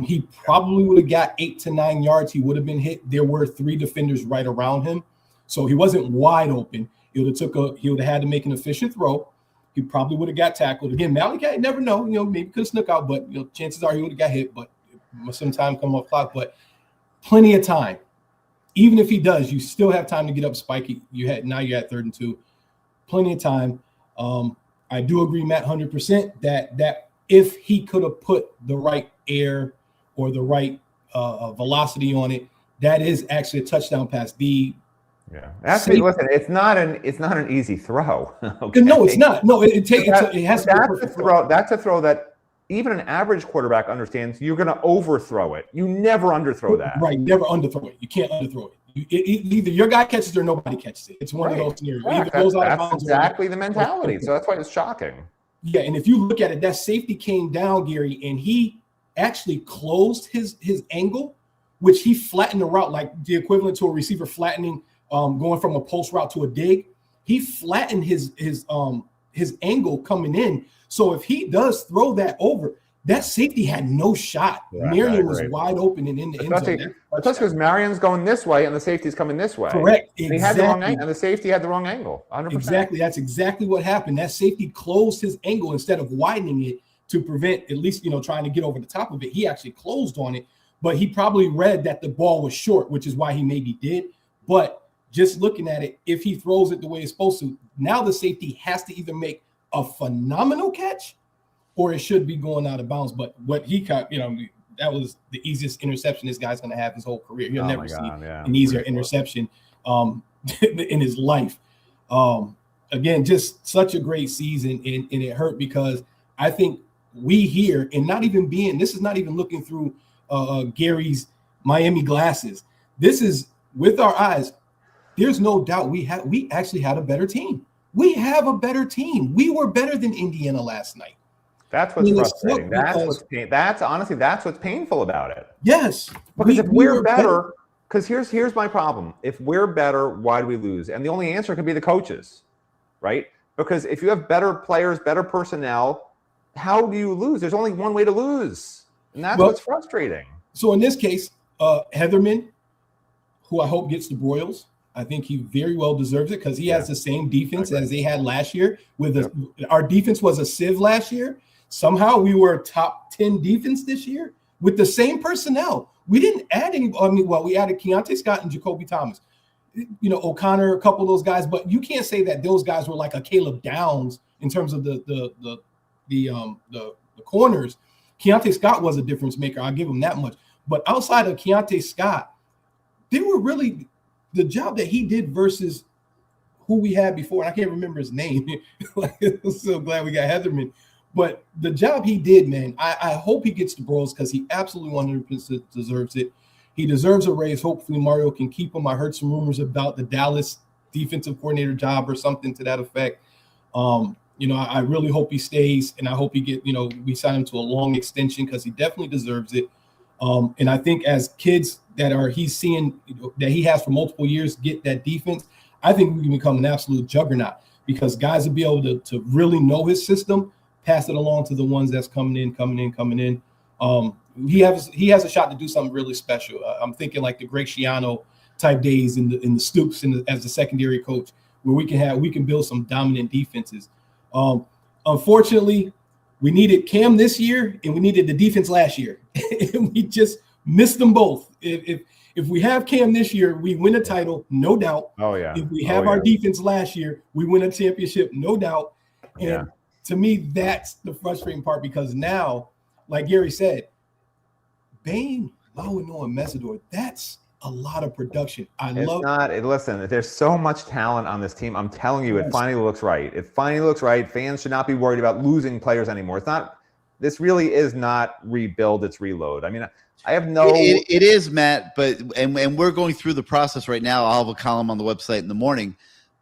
He probably would have got 8 to 9 yards. He would have been hit. There were 3 defenders right around him, so he wasn't wide open. He would have had to make an efficient throw. He probably would have got tackled. Again, Malachi, never know. Maybe could have snuck out, but chances are he would have got hit. But some time come off clock. But plenty of time. Even if he does, you still have time to get up spiky. You're at 3rd and 2. Plenty of time. I do agree, Matt, 100% that if he could have put the right air or the right velocity on it, that is actually a touchdown pass. Listen, it's not an easy throw. Okay? No, it's not. No, it has to be a perfect throw. That's a throw that even an average quarterback understands. You're going to overthrow it. You never underthrow that. Right, never underthrow it. You can't underthrow it. Either your guy catches it or nobody catches it. It's one of those scenarios. That's exactly the mentality. So that's why it's shocking. Yeah, and if you look at it, that safety came down, Gary, and he actually closed his angle, which he flattened the route like the equivalent to a receiver flattening, going from a post route to a dig. He flattened his angle coming in. So if he does throw that over, that safety had no shot. Marion was wide open and in the end zone. That's because Marion's going this way and the safety's coming this way. Correct. Exactly. He had the wrong angle, and the safety had the wrong angle. 100%. Exactly. That's exactly what happened. That safety closed his angle instead of widening it to prevent at least, trying to get over the top of it. He actually closed on it, but he probably read that the ball was short, which is why he maybe did. But just looking at it, if he throws it the way it's supposed to, now the safety has to either make a phenomenal catch or it should be going out of bounds. But what he caught, that was the easiest interception this guy's going to have his whole career. He'll never see an easier interception in his life. Again, just such a great season, and it hurt because I think we here, and this is not even looking through Gary's Miami glasses. This is with our eyes. There's no doubt we actually had a better team. We have a better team. We were better than Indiana last night. That's what's frustrating. That's what's painful about it. Yes. Because if we're better, because here's my problem. If we're better, why do we lose? And the only answer could be the coaches, right? Because if you have better players, better personnel, how do you lose? There's only one way to lose. And that's what's frustrating. So in this case, Heatherman, who I hope gets the Broyles, I think he very well deserves it because he has the same defense as they had last year. Our defense was a sieve last year. Somehow we were top 10 defense this year with the same personnel. We didn't add any. We added Keontae Scott and Jacoby Thomas. O'Connor, a couple of those guys, but you can't say that those guys were like a Caleb Downs in terms of the corners. Keontae Scott was a difference maker. I'll give him that much. But outside of Keontae Scott, they were really the job that he did versus who we had before, and I can't remember his name. Like, I'm so glad we got Heatherman. But the job he did, man, I hope he gets the Bros because he absolutely 100% deserves it. He deserves a raise. Hopefully Mario can keep him. I heard some rumors about the Dallas defensive coordinator job or something to that effect. I really hope he stays, and I hope we sign him to a long extension because he definitely deserves it. And I think as kids he's seeing that he has for multiple years get that defense, I think we can become an absolute juggernaut because guys will be able to really know his system, pass it along to the ones that's coming in. He has a shot to do something really special. I'm thinking like the Greg Schiano type days in the Stoops as the secondary coach, where we can build some dominant defenses. Unfortunately, we needed Cam this year and we needed the defense last year, and we just missed them both. If we have Cam this year, we win a title, no doubt. Oh yeah. If we have our defense last year, we win a championship, no doubt. And to me, that's the frustrating part because now, like Gary said, Bain, Lawano, and Mesidor, that's a lot of production. Listen, there's so much talent on this team. I'm telling you, it finally looks right. It finally looks right. Fans should not be worried about losing players anymore. This really is not rebuild, it's reload. I mean, I have no. It is, Matt, and we're going through the process right now. I'll have a column on the website in the morning.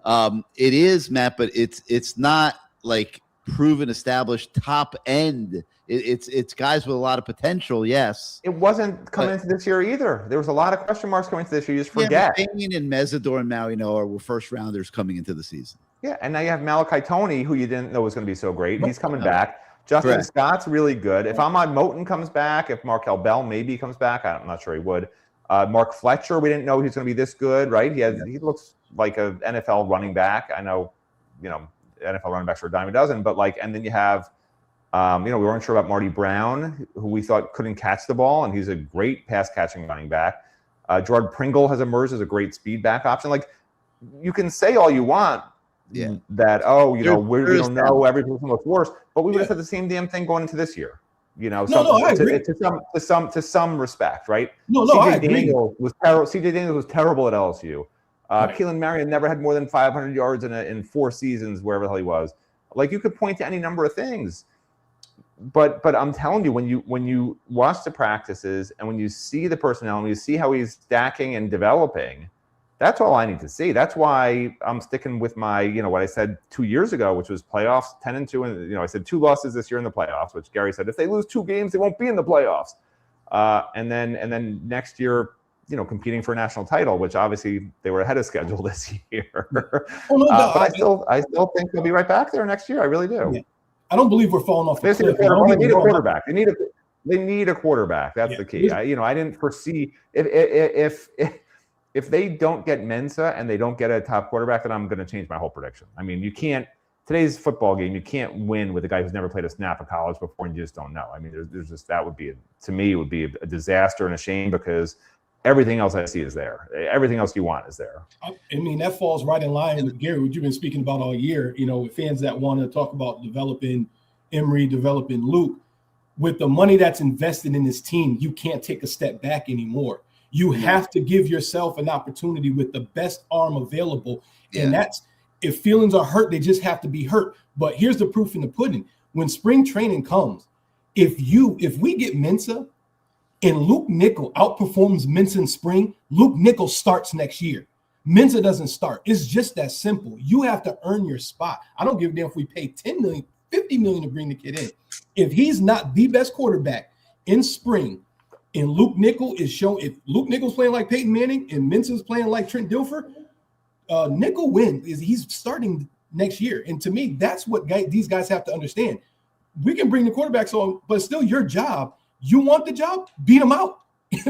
It is, Matt, but it's not like proven, established top end. It's guys with a lot of potential. Yes, it wasn't coming into this year either. There was a lot of question marks coming into this year. You just forget. Bain and Mesidor and Mauino were first rounders coming into the season. Yeah, and now you have Malachi Toney, who you didn't know was going to be so great. He's coming back. Justin Scott's really good. If Ahmad Moten comes back, if Markel Bell maybe comes back, I'm not sure he would. Mark Fletcher, we didn't know he was going to be this good, right? He looks like an NFL running back. I know, NFL running backs are a dime a dozen, but and then you have, we weren't sure about Marty Brown, who we thought couldn't catch the ball, and he's a great pass catching running back. Gerard Pringle has emerged as a great speed back option. You can say all you want. Yeah. That we don't know every person looks worse, but we would have said the same damn thing going into this year. I agree. To some respect, right? I agree. CJ Daniels was terrible at LSU. Keelan Marion never had more than 500 yards in 4 seasons, wherever the hell he was. You could point to any number of things, but I'm telling you, when you watch the practices and when you see the personnel and you see how he's stacking and developing. That's all I need to see. That's why I'm sticking with my, what I said 2 years ago, which was playoffs 10-2, and I said 2 losses this year in the playoffs. Which Gary said if they lose 2 games, they won't be in the playoffs. And then next year, competing for a national title, which obviously they were ahead of schedule this year. But I still think they'll be right back there next year. I really do. Yeah. I don't believe we're falling off the cliff. They need a quarterback. They need a quarterback. That's the key. I didn't foresee if they don't get Mensah and they don't get a top quarterback, then I'm going to change my whole prediction. I mean, you can't – today's football game, you can't win with a guy who's never played a snap of college before and you just don't know. I mean, there's just – that would be – to me, it would be a disaster and a shame because everything else I see is there. Everything else you want is there. I mean, that falls right in line with Gary, what you've been speaking about all year, with fans that want to talk about developing Emory, developing Luke. With the money that's invested in this team, you can't take a step back anymore. You have to give yourself an opportunity with the best arm available. Yeah. And that's if feelings are hurt, they just have to be hurt. But here's the proof in the pudding. When spring training comes, if we get Mensah and Luke Nickel outperforms Mensah in spring, Luke Nickel starts next year. Mensah doesn't start. It's just that simple. You have to earn your spot. I don't give a damn if we pay $10 million, $50 million to bring the kid in. If he's not the best quarterback in spring, and Luke Nickel is showing, if Luke Nickel's playing like Peyton Manning and Mensah's playing like Trent Dilfer, Nickel wins. He's starting next year. And to me, that's what these guys have to understand. We can bring the quarterbacks on, but it's still your job. You want the job? Beat them out.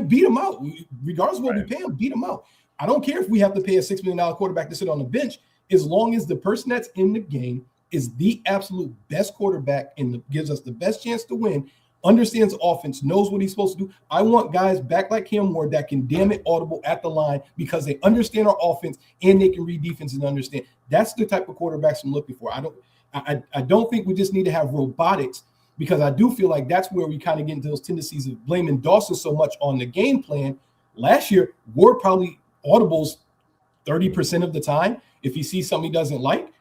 Beat them out. Regardless of what we pay them, beat them out. I don't care if we have to pay a $6 million quarterback to sit on the bench, as long as the person that's in the game is the absolute best quarterback and gives us the best chance to win, understands offense, knows what he's supposed to do. I want guys back like Cam Ward that can damn it audible at the line because they understand our offense and they can read defense and understand. That's the type of quarterbacks I'm looking for. I don't think we just need to have robotics, because I do feel like that's where we kind of get into those tendencies of blaming Dawson so much on the game plan. Last year, Ward probably audibles 30% of the time, if he sees something he doesn't like.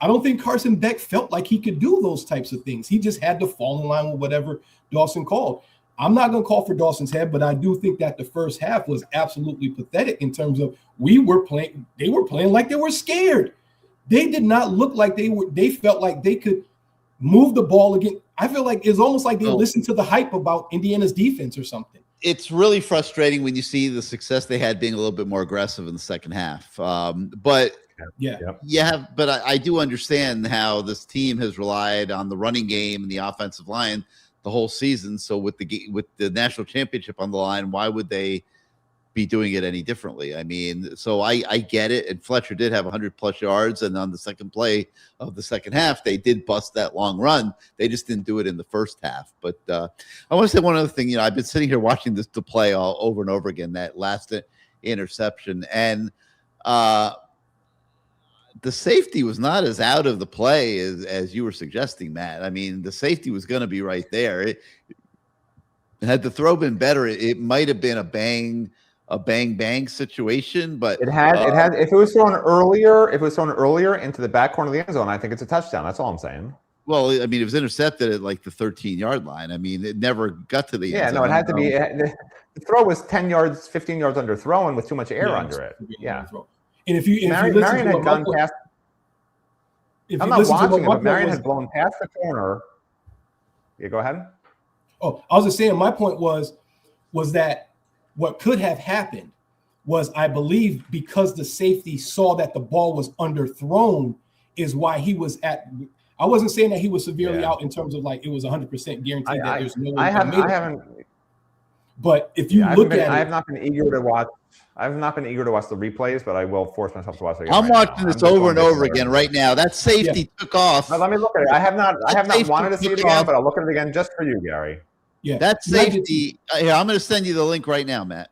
I don't think Carson Beck felt like he could do those types of things. He just had to fall in line with whatever Dawson called. I'm not going to call for Dawson's head, but I do think that the first half was absolutely pathetic in terms of they were playing like they were scared. They did not look like they felt like they could move the ball again. I feel like it's almost like they listened to the hype about Indiana's defense or something. It's really frustrating when you see the success they had being a little bit more aggressive in the second half. But I do understand how this team has relied on the running game and the offensive line the whole season. So with the national championship on the line, why would they be doing it any differently? I mean, so I get it. And Fletcher did have 100+ yards, and on the second play of the second half, they did bust that long run. They just didn't do it in the first half. But I want to say one other thing. I've been sitting here watching this play all over and over again, that last interception, and the safety was not as out of the play as you were suggesting, Matt. I mean, the safety was going to be right there. Had the throw been better, it might have been a bang situation, but it had. If it was thrown earlier, into the back corner of the end zone, I think it's a touchdown. That's all I'm saying. Well, I mean, it was intercepted at like the 13-yard line. I mean, it never got to the end zone. No, it had to be. The throw was 10 yards, 15 yards under thrown with too much air under it. Yeah. And if you Marion had gone past. I'm not watching it, but Marion had blown past the corner. Yeah, go ahead. Oh, I was just saying, my point was that what could have happened was, I believe, because the safety saw that the ball was underthrown, is why he was at. I wasn't saying that he was severely out in terms of like it was 100% guaranteed that there's no way. I haven't. But if you look at it, I have not been eager to watch. I have not been eager to watch the replays, but I will force myself to watch it again. I'm watching this over and over again right now. That safety took off. Now, let me look at it. I have not wanted to see it again, but I'll look at it again just for you, Gary. Yeah, that safety. Here, I'm going to send you the link right now, Matt.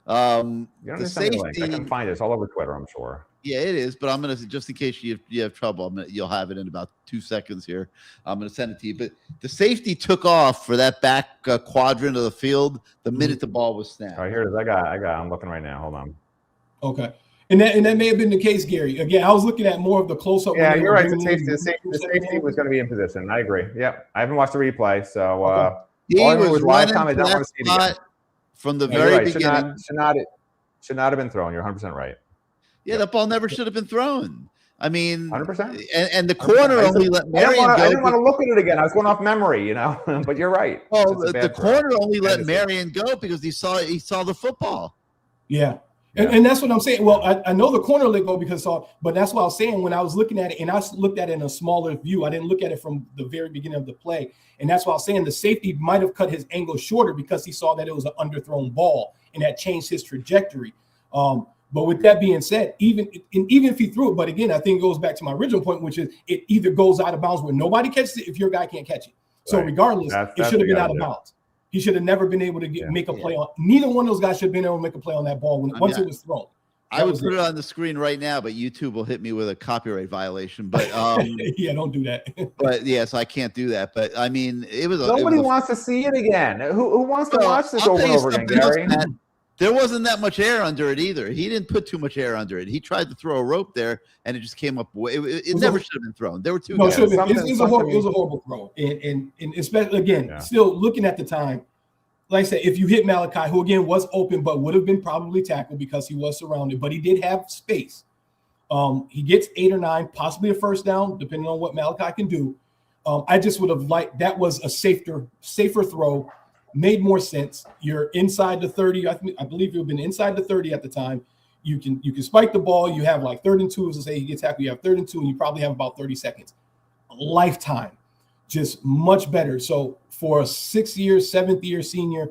You don't need to send me the link. I can find it. It's all over Twitter, I'm sure. Yeah, it is. But I'm going to, just in case you have trouble, you'll have it in about 2 seconds here. I'm going to send it to you. But the safety took off for that back quadrant of the field the minute the ball was snapped. All right, here it is. I got. I'm looking right now. Hold on. Okay. And that may have been the case, Gary. Again, I was looking at more of the close-up. Yeah, you're right. The safety was going to be in position. I agree. Yep. I haven't watched the replay, so all I was live time. I don't want to see it again. From the very beginning. Should not have been thrown. You're 100% right. Yeah, that ball never should have been thrown. I mean, 100%. And the corner only let Marion go. I didn't want to look at it again. I was going off memory, but you're right. Oh, the corner only let Marion go because he saw the football. Yeah. And that's what I'm saying. Well, I know the corner let go but that's what I was saying when I was looking at it, and I looked at it in a smaller view. I didn't look at it from the very beginning of the play. And that's why I was saying the safety might have cut his angle shorter because he saw that it was an underthrown ball, and that changed his trajectory. But with that being said, even if he threw it, but again, I think it goes back to my original point, which is it either goes out of bounds where nobody catches it if your guy can't catch it. So regardless, it should have been out of bounds. He should have never been able to make a play on. Neither one of those guys should have been able to make a play on that ball once it was thrown. I would put it on the screen right now, but YouTube will hit me with a copyright violation. But yeah, don't do that. But yes, I can't do that. But I mean, nobody wants to see it again. Who wants to watch this over and over again, Gary? There wasn't that much air under it either. He didn't put too much air under it. He tried to throw a rope there, and it just came up. It never should have been thrown. There were two. No, it should have been. It was a horrible throw. And especially again, still looking at the time. Like I said, if you hit Malachi, who again was open but would have been probably tackled because he was surrounded, but he did have space. He gets 8 or 9, possibly a first down, depending on what Malachi can do. I just would have liked that was a safer throw, made more sense. You're inside the 30. I believe you've been inside the 30 at the time. You can spike the ball. You have like 3rd and 2. As I say, he gets tackled. You have 3rd and 2, and you probably have about 30 seconds. Lifetime. Just much better. So for a 6-year, 7th-year senior,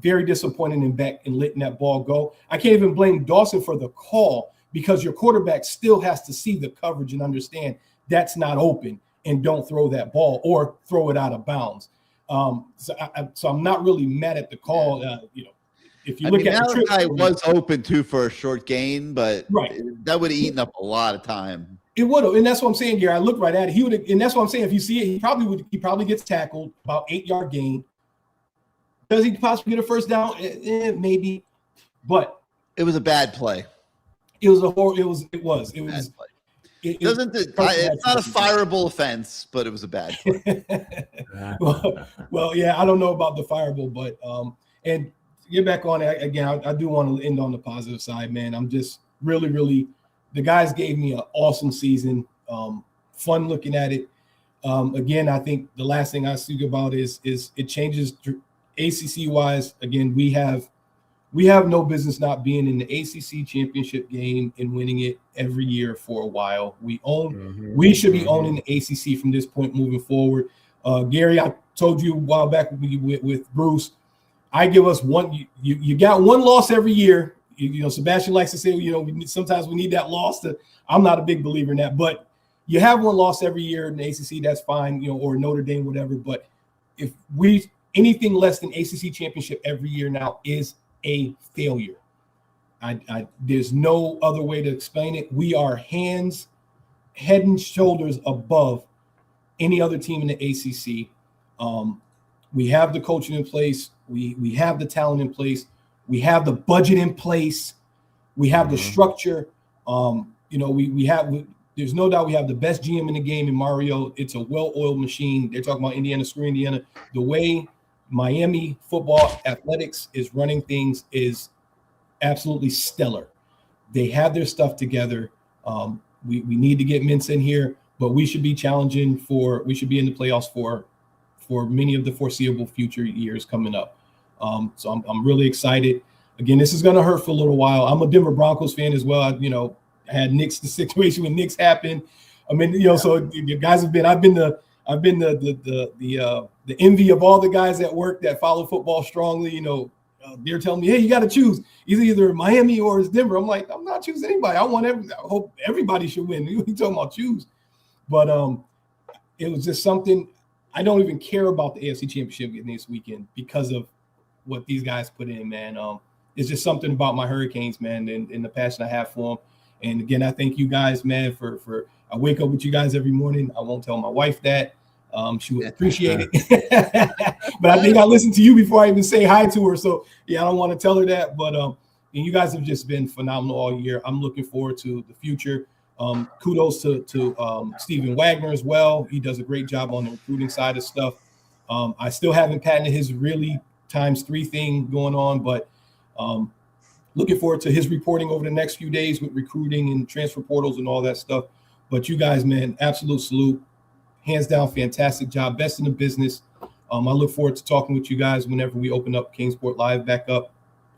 very disappointing in Beck in letting that ball go. I can't even blame Dawson for the call because your quarterback still has to see the coverage and understand that's not open and don't throw that ball or throw it out of bounds. So I'm not really mad at the call. If you look at Malachi was open too for a short gain, but that would have eaten up a lot of time. It would have, and that's what I'm saying, Gary. I looked right at it. He would, and that's what I'm saying. If you see it, he probably gets tackled, about 8-yard gain. Does he possibly get a first down? Maybe, but it was a bad play. It was a horror. It was. Bad play. It's not a fireable offense, but it was a bad play. well, yeah, I don't know about the fireable, but and get back on it again. I do want to end on the positive side, man. I'm just really, the guys gave me an awesome season. Fun looking at it. Again, I think the last thing I speak about is it changes ACC wise. Again, we have no business not being in the ACC championship game and winning it every year for a while. We should be owning the ACC from this point moving forward. Gary, I told you a while back with Bruce, I give us one. You got one loss every year. You know, Sebastian likes to say, sometimes we need that loss. I'm not a big believer in that, but you have one loss every year in the ACC, that's fine, or Notre Dame, whatever. But if anything less than ACC championship every year now is a failure. There's no other way to explain it. We are head and shoulders above any other team in the ACC. We have the coaching in place. We have the talent in place. We have the budget in place. We have the structure. There's no doubt we have the best GM in the game in Mario. It's a well-oiled machine. They're talking about Indiana, screw Indiana. The way Miami football athletics is running things is absolutely stellar. They have their stuff together. We need to get Mintz in here, but we should be challenging we should be in the playoffs for many of the foreseeable future years coming up. So I'm really excited. Again, this is going to hurt for a little while. I'm a Denver Broncos fan as well. I had Knicks, the situation when Knicks happened. I mean, so you guys I've been the envy of all the guys at work that follow football strongly. They're telling me, hey, you got to choose either Miami or it's Denver. I'm like, I'm not choosing anybody. I hope everybody should win. You talking about choose, but it was just something. I don't even care about the AFC Championship getting this weekend because of what these guys put in, man. It's just something about my Hurricanes, man, and the passion I have for them. And again, I thank you guys, man, for I wake up with you guys every morning. I won't tell my wife that. She would appreciate it. But I think I listened to you before I even say hi to her. So, yeah, I don't want to tell her that. But and you guys have just been phenomenal all year. I'm looking forward to the future. Kudos to Stephen Wagner as well. He does a great job on the recruiting side of stuff. I still haven't patented his really ×3 thing going on, but looking forward to his reporting over the next few days with recruiting and transfer portals and all that stuff. But you guys, man, absolute salute. Hands down, fantastic job. Best in the business. I look forward to talking with you guys whenever we open up CaneSport Live back up.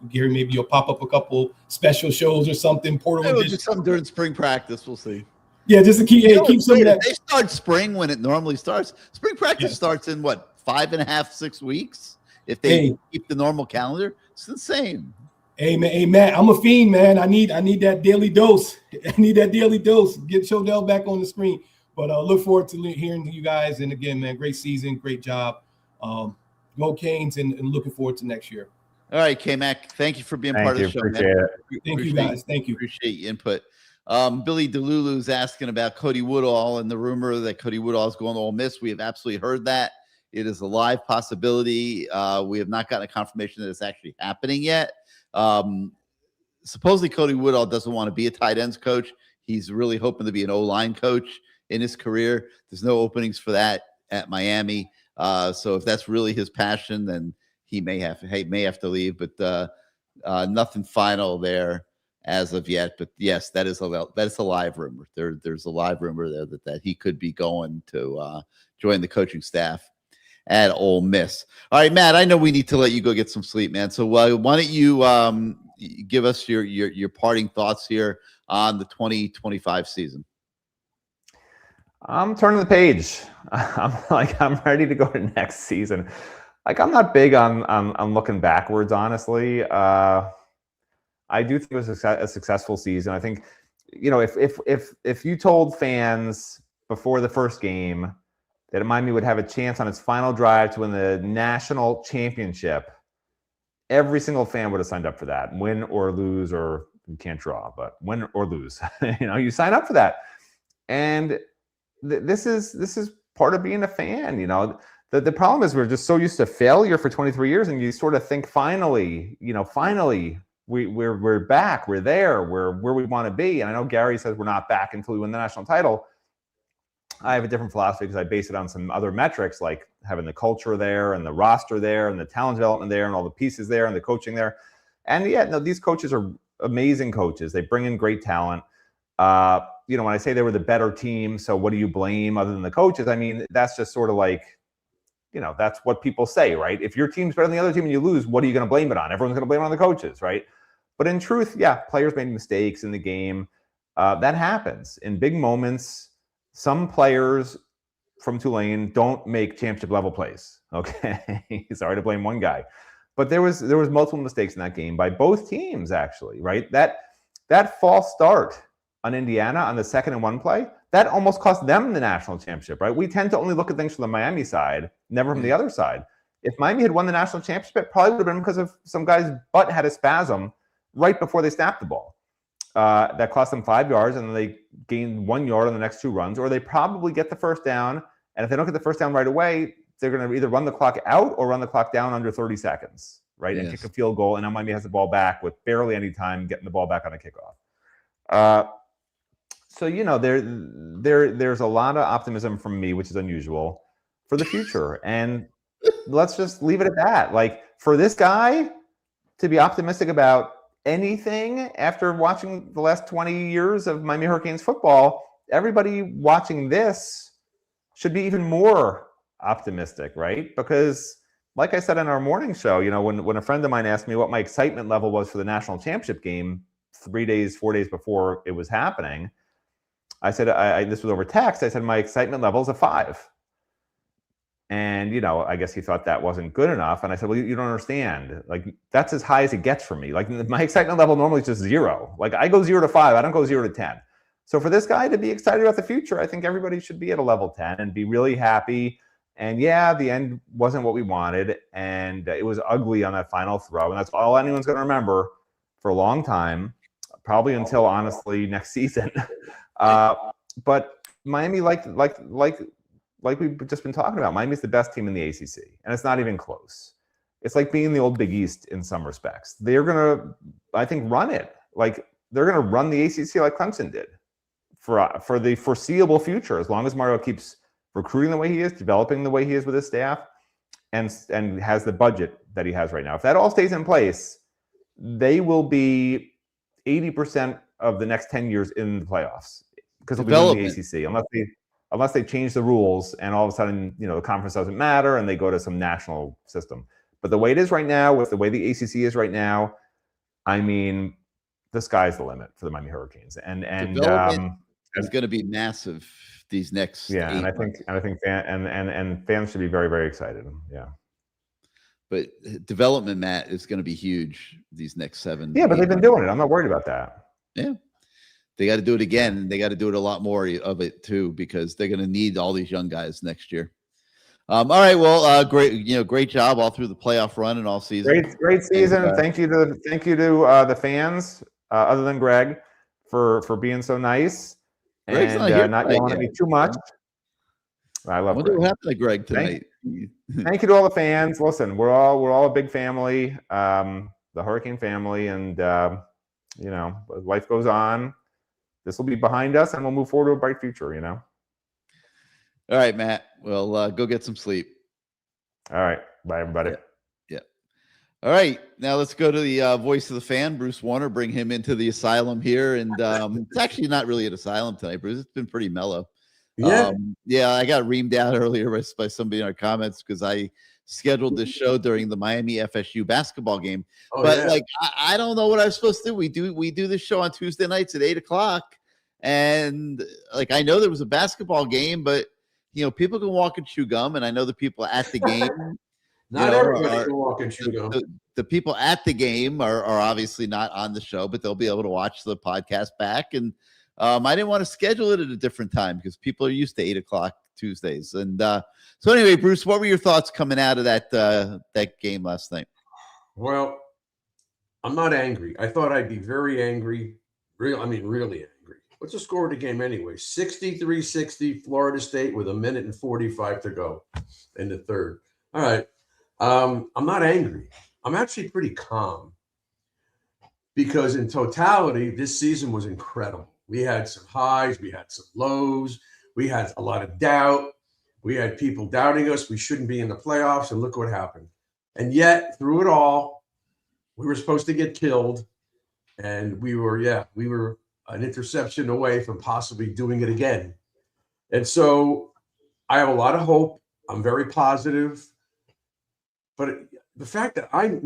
Gary, maybe you'll pop up a couple special shows or something. We'll do something during spring practice. We'll see. Yeah, just to keep some of that. They start spring when it normally starts. Spring practice starts in 5.5, 6 weeks? If they keep the normal calendar, it's insane. Hey man, I'm a fiend, man. I need that daily dose. I need that daily dose. Get Shodell back on the screen. But look forward to hearing you guys. And again, man, great season, great job. Go Canes, and looking forward to next year. All right, K-Mac, thank you for being part of the show, appreciate man. It. Thank you, guys. Thank you. Appreciate your input. Billy DeLulu's asking about Cody Woodall and the rumor that Cody Woodall is going to Ole Miss. We have absolutely heard that. It is a live possibility. We have not gotten a confirmation that it's actually happening yet. Supposedly Cody Woodall doesn't want to be a tight ends coach. He's really hoping to be an O-line coach in his career. There's no openings for that at Miami. So if that's really his passion, then he may have to leave, but nothing final there as of yet. But yes, that is a live rumor. There's a live rumor there that he could be going to join the coaching staff at Ole Miss. All right, Matt, I know we need to let you go get some sleep, man. So why don't you give us your parting thoughts here on the 2025 season? I'm turning the page. I'm ready to go to next season. I'm not big on looking backwards, honestly. I do think it was a successful season. I think, if you told fans before the first game that Miami would have a chance on its final drive to win the national championship, every single fan would have signed up for that. Win or lose, or you can't draw, but win or lose. You sign up for that. And this is part of being a fan. The problem is we're just so used to failure for 23 years, and you sort of think finally we're back. We're there. We're where we want to be. And I know Gary says we're not back until we win the national title. I have a different philosophy because I base it on some other metrics, like having the culture there and the roster there and the talent development there and all the pieces there and the coaching there. And yeah, no, these coaches are amazing coaches. They bring in great talent. When I say they were the better team, so what do you blame other than the coaches? I mean, that's just sort of like, that's what people say, right? If your team's better than the other team and you lose, what are you going to blame it on? Everyone's going to blame it on the coaches, right? But in truth, yeah, players made mistakes in the game. That happens. In big moments, some players from Tulane don't make championship level plays. Okay. Sorry to blame one guy. But there was multiple mistakes in that game by both teams, actually, right? That false start on Indiana on the 2nd and 1 play, that almost cost them the national championship, right? We tend to only look at things from the Miami side, never from the other side. If Miami had won the national championship, it probably would have been because of some guy's butt had a spasm right before they snapped the ball. That cost them 5 yards, and then they gained 1 yard on the next 2 runs, or they probably get the first down. And if they don't get the first down right away, they're going to either run the clock out or run the clock down under 30 seconds, right? Yes. And kick a field goal. And now Miami has the ball back with barely any time getting the ball back on a kickoff. So there's a lot of optimism from me, which is unusual, for the future. And let's just leave it at that. Like, for this guy to be optimistic about anything after watching the last 20 years of Miami Hurricanes football, everybody watching this should be even more optimistic, right? Because like I said in our morning show, when a friend of mine asked me what my excitement level was for the national championship game 4 days before it was happening, I said, this was over text, I said, my excitement level is a 5. And, I guess he thought that wasn't good enough. And I said, well, you don't understand. Like, that's as high as it gets for me. Like, my excitement level normally is just 0. Like, I go 0 to 5. I don't go 0 to 10. So for this guy to be excited about the future, I think everybody should be at a level 10 and be really happy. And yeah, the end wasn't what we wanted. And it was ugly on that final throw. And that's all anyone's going to remember for a long time, probably until, honestly, next season. But Miami, like we've just been talking about, Miami's the best team in the ACC, and it's not even close. It's like being the old Big East in some respects. They're going to, I think, run it. Like, they're going to run the ACC like Clemson did for the foreseeable future, as long as Mario keeps recruiting the way he is, developing the way he is with his staff, and has the budget that he has right now. If that all stays in place, they will be 80% of the next 10 years in the playoffs, because they'll be in the ACC, unless they change the rules and all of a sudden, the conference doesn't matter and they go to some national system. But the way it is right now, with the way the ACC is right now, I mean, the sky's the limit for the Miami Hurricanes. And it's going to be massive these next. Yeah, and I think fans should be very, very excited. Yeah. But development, Matt, is going to be huge these next 7. Yeah, but they've been doing it. I'm not worried about that. Yeah. They got to do it again. They got to do it a lot more of it too, because they're going to need all these young guys next year. All right. Well, great job all through the playoff run and all season. Great season. And, thank you to the fans, other than Greg, for being so nice and not yelling at me too much. I love Greg. What happened to Greg tonight? Thank you to all the fans. Listen, we're all a big family, the Hurricane family, and life goes on. This will be behind us, and we'll move forward to a bright future. All right, Matt. Well, go get some sleep. All right. Bye, everybody. Yeah. All right. Now let's go to the voice of the fan, Bruce Warner. Bring him into the asylum here, and it's actually not really an asylum tonight, Bruce. It's been pretty mellow. Yeah. I got reamed out earlier by somebody in our comments because I scheduled this show during the Miami FSU basketball game. I don't know what I was supposed to do. We do this show on Tuesday nights at 8:00, and I know there was a basketball game, but people can walk and chew gum, and I know the people at the game. Not everybody can walk and chew gum. The people at the game are obviously not on the show, but they'll be able to watch the podcast back. And I didn't want to schedule it at a different time because people are used to 8:00 Tuesdays. And so anyway, Bruce, what were your thoughts coming out of that game last night? Well, I'm not angry. I thought I'd be very angry. Really angry. What's the score of the game anyway? 63-60, Florida State with 1:45 to go in the third. All right. I'm not angry. I'm actually pretty calm. because in totality, this season was incredible. We had some highs, we had some lows, we had a lot of doubt. We had people doubting us. We shouldn't be in the playoffs, and look what happened. And yet, through it all, we were supposed to get killed, and we were an interception away from possibly doing it again. And so I have a lot of hope. I'm very positive. But the fact that I'm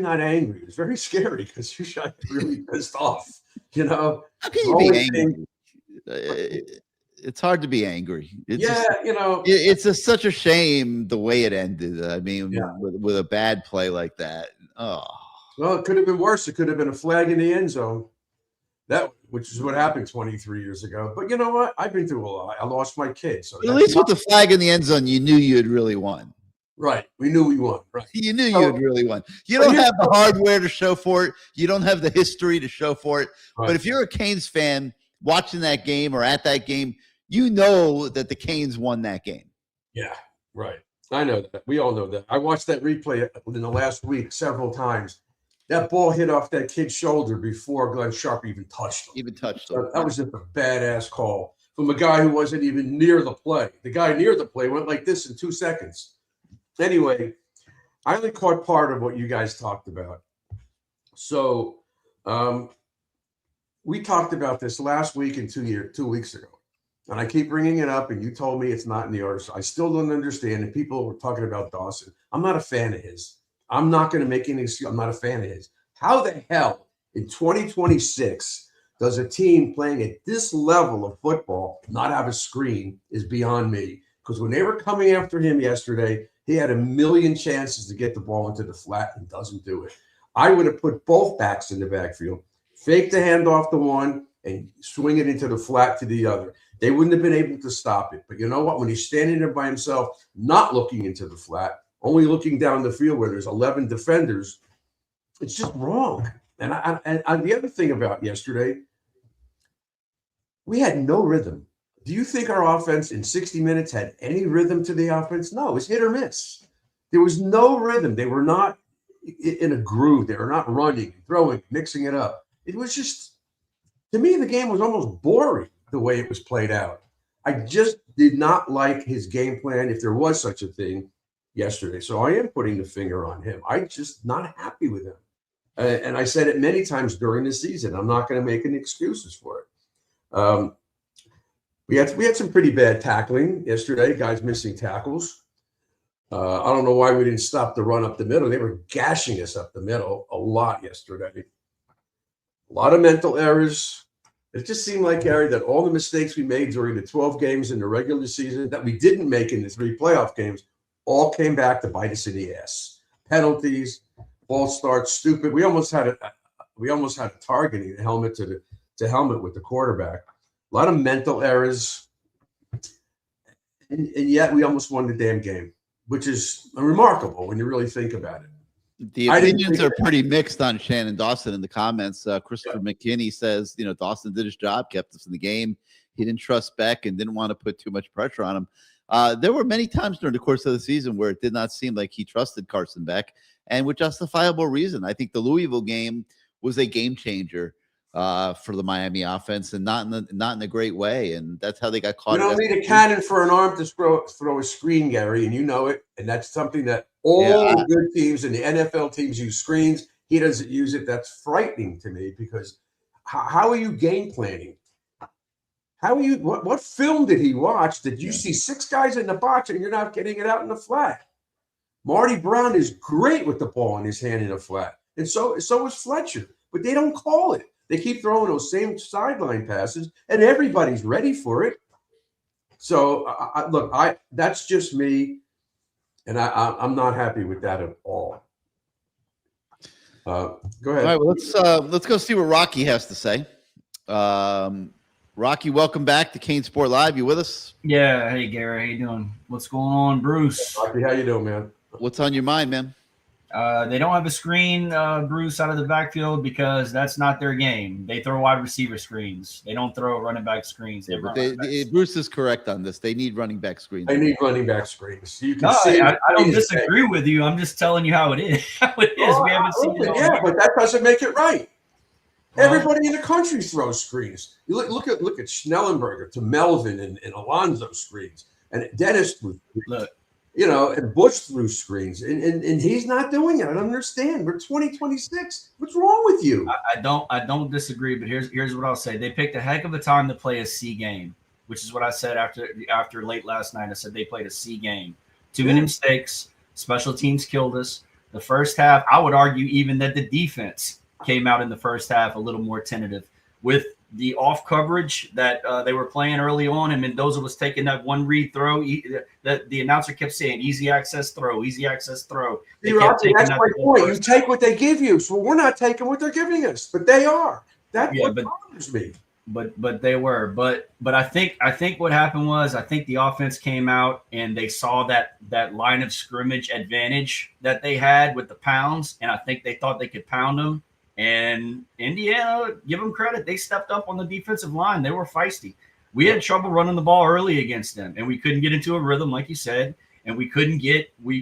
not angry is very scary because you should be really pissed off, you know? How can you be angry? It's hard to be angry. It's it's just such a shame the way it ended. I mean, with a bad play like that. Oh, well, it could have been worse. It could have been a flag in the end zone. Which is what happened 23 years ago. But you know what? I've been through a lot. I lost my kid. So at least with the flag in the end zone, you knew you had really won. Right. We knew we won. Right. You knew you had really won. You don't have the hardware to show for it. You don't have the history to show for it. Right. But if you're a Canes fan watching that game or at that game, you know that the Canes won that game. Yeah, right. I know that. We all know that. I watched that replay in the last week several times. That ball hit off that kid's shoulder before Glenn Sharp even touched him. That was just a badass call from a guy who wasn't even near the play. The guy near the play went like this in 2 seconds. Anyway, I only caught part of what you guys talked about. So we talked about this last week and 2 weeks ago. And I keep bringing it up, and you told me it's not in the article. I still don't understand. And people were talking about Dawson. I'm not a fan of his. I'm not going to make any excuse. I'm not a fan of his. How the hell in 2026 does a team playing at this level of football not have a screen is beyond me. Because when they were coming after him yesterday, he had a million chances to get the ball into the flat and doesn't do it. I would have put both backs in the backfield, fake the handoff to one, and swing it into the flat to the other. They wouldn't have been able to stop it. But you know what? When he's standing there by himself, not looking into the flat, only looking down the field where there's 11 defenders, it's just wrong. And the other thing about yesterday, we had no rhythm. Do you think our offense in 60 minutes had any rhythm to the offense? No, it was hit or miss. There was no rhythm. They were not in a groove. They were not running, throwing, mixing it up. It was just, to me, the game was almost boring the way it was played out. I just did not like his game plan, if there was such a thing, yesterday. So I am putting the finger on him. I'm just not happy with him. And I said it many times during the season. I'm not going to make any excuses for it. We had some pretty bad tackling yesterday, guys missing tackles. I don't know why we didn't stop the run up the middle. They were gashing us up the middle a lot yesterday. A lot of mental errors. It just seemed like, Gary, that all the mistakes we made during the 12 games in the regular season that we didn't make in the 3 playoff games all came back to bite us in the ass. Penalties, false starts, stupid. We almost had a targeting the helmet to helmet with the quarterback. A lot of mental errors, and yet we almost won the damn game, which is remarkable when you really think about it. The opinions are pretty mixed on Shannon Dawson in the comments. Christopher McKinney says, Dawson did his job, kept us in the game. He didn't trust Beck and didn't want to put too much pressure on him. There were many times during the course of the season where it did not seem like he trusted Carson Beck, and with justifiable reason. I think the Louisville game was a game changer for the Miami offense, and not in a great way. And that's how they got caught. We don't need a cannon for an arm to throw a screen, Gary, and you know it. And that's something that all the good teams and the NFL teams use screens. He doesn't use it. That's frightening to me because how are you game planning? How are you? What film did he watch? Did you see 6 guys in the box and you're not getting it out in the flat? Marty Brown is great with the ball in his hand in the flat, and so is Fletcher. But they don't call it. They keep throwing those same sideline passes, and everybody's ready for it. So look, that's just me, and I'm not happy with that at all. Go ahead. All right, well, let's go see what Rocky has to say. Rocky, welcome back to CaneSport Live. You with us? Yeah. Hey, Gary. How you doing? What's going on, Bruce? Rocky, how you doing, man? What's on your mind, man? They don't have a screen, Bruce, out of the backfield because that's not their game. They throw wide receiver screens. They don't throw running back screens. Bruce is correct on this. They need running back screens. They need running back screens. You can I don't disagree with you. I'm just telling you how it is. We haven't seen it. Yeah, but that doesn't make it right. Everybody in the country throws screens. You look at Schnellenberger to Melvin and Alonzo screens, and Dennis threw screens. Look, And Bush threw screens, and he's not doing it. I don't understand. We're 2026. What's wrong with you? I don't disagree, but here's what I'll say. They picked a heck of a time to play a C game, which is what I said after late last night. I said they played a C game. Too many mistakes. Special teams killed us. The first half, I would argue even that the defense came out in the first half a little more tentative with the off coverage that they were playing early on, and Mendoza was taking that one read throw. The announcer kept saying easy access throw, easy access throw. That's my point. You take what they give you. So we're not taking what they're giving us, but they are. That's what bothers me. But they were. But I think what happened was I think the offense came out and they saw that line of scrimmage advantage that they had with the pounds, and I think they thought they could pound them. And Indiana, give them credit, they stepped up on the defensive line. They were feisty. We had trouble running the ball early against them, and we couldn't get into a rhythm, like you said, and we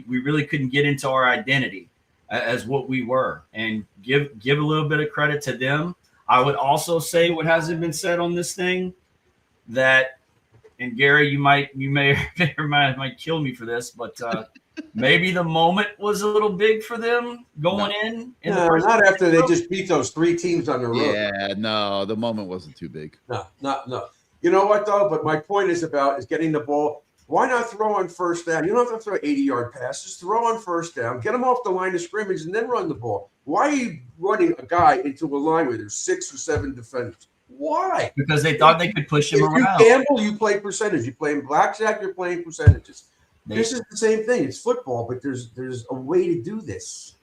really couldn't get into our identity as what we were. And give a little bit of credit to them. I would also say what hasn't been said on this thing that, and Gary, you might kill me for this, but maybe the moment was a little big for them going in. No, not after they just beat those 3 teams on the road. Yeah, no, the moment wasn't too big. No. You know what, though? But my point is getting the ball. Why not throw on first down? You don't have to throw 80-yard passes. Throw on first down. Get them off the line of scrimmage and then run the ball. Why are you running a guy into a line where there's 6 or 7 defenders? Why? Because they thought they could push him around. If you gamble, you play percentage. You play in blackjack, you're playing percentages. This is the same thing. It's football, but there's a way to do this.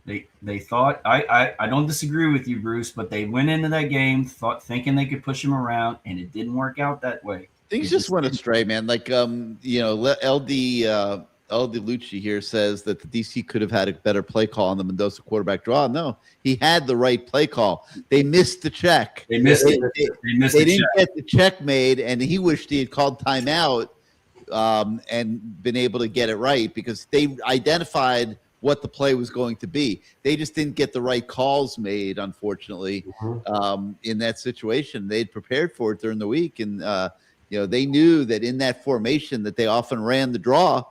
They thought I don't disagree with you, Bruce, but they went into that game thinking they could push him around, and it didn't work out that way. Things just went astray, man. Like LD Lucci here says that the DC could have had a better play call on the Mendoza quarterback draw. No, he had the right play call. They missed the check. They missed it. They didn't get the check made, and he wished he had called timeout and been able to get it right because they identified what the play was going to be. They just didn't get the right calls made, unfortunately, in that situation. They'd prepared for it during the week, and they knew that in that formation that they often ran the draw,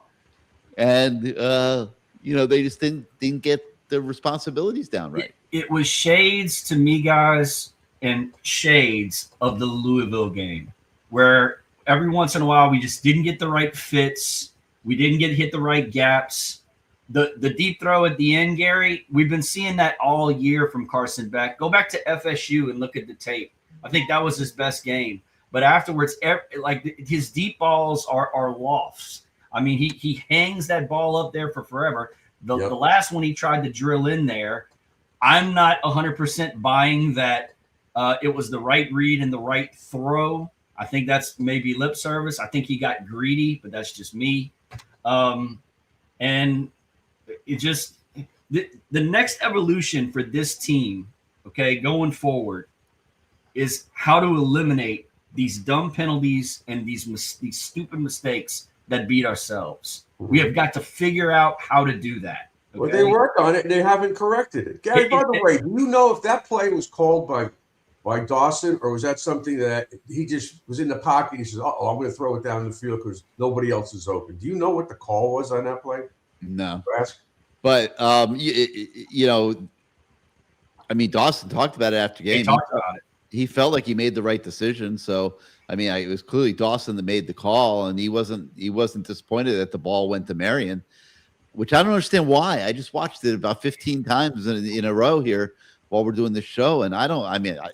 and they just didn't get the responsibilities down right. It was shades to me, guys, and shades of the Louisville game, where every once in a while we just didn't get the right fits. We didn't hit the right gaps. The deep throw at the end, Gary, we've been seeing that all year from Carson Beck. Go back to FSU and look at the tape. I think that was his best game. But afterwards, his deep balls are lofts. I mean, he hangs that ball up there for forever. The last one he tried to drill in there, I'm not 100% buying that it was the right read and the right throw. I think that's maybe lip service. I think he got greedy, but that's just me. And it just the next evolution for this team, okay, going forward, is how to eliminate these dumb penalties and these stupid mistakes that beat ourselves. We have got to figure out how to do that. Okay? Well, they worked on it and they haven't corrected it. Gary, by the way, do you know if that play was called by Dawson, or was that something that he just was in the pocket? He says, I'm going to throw it down the field because nobody else is open. Do you know what the call was on that play? No. But, Dawson talked about it after game. He talked about it. He felt like he made the right decision. So, it was clearly Dawson that made the call, and he wasn't disappointed that the ball went to Marion, which I don't understand why. I just watched it about 15 times in a row here while we're doing this show, and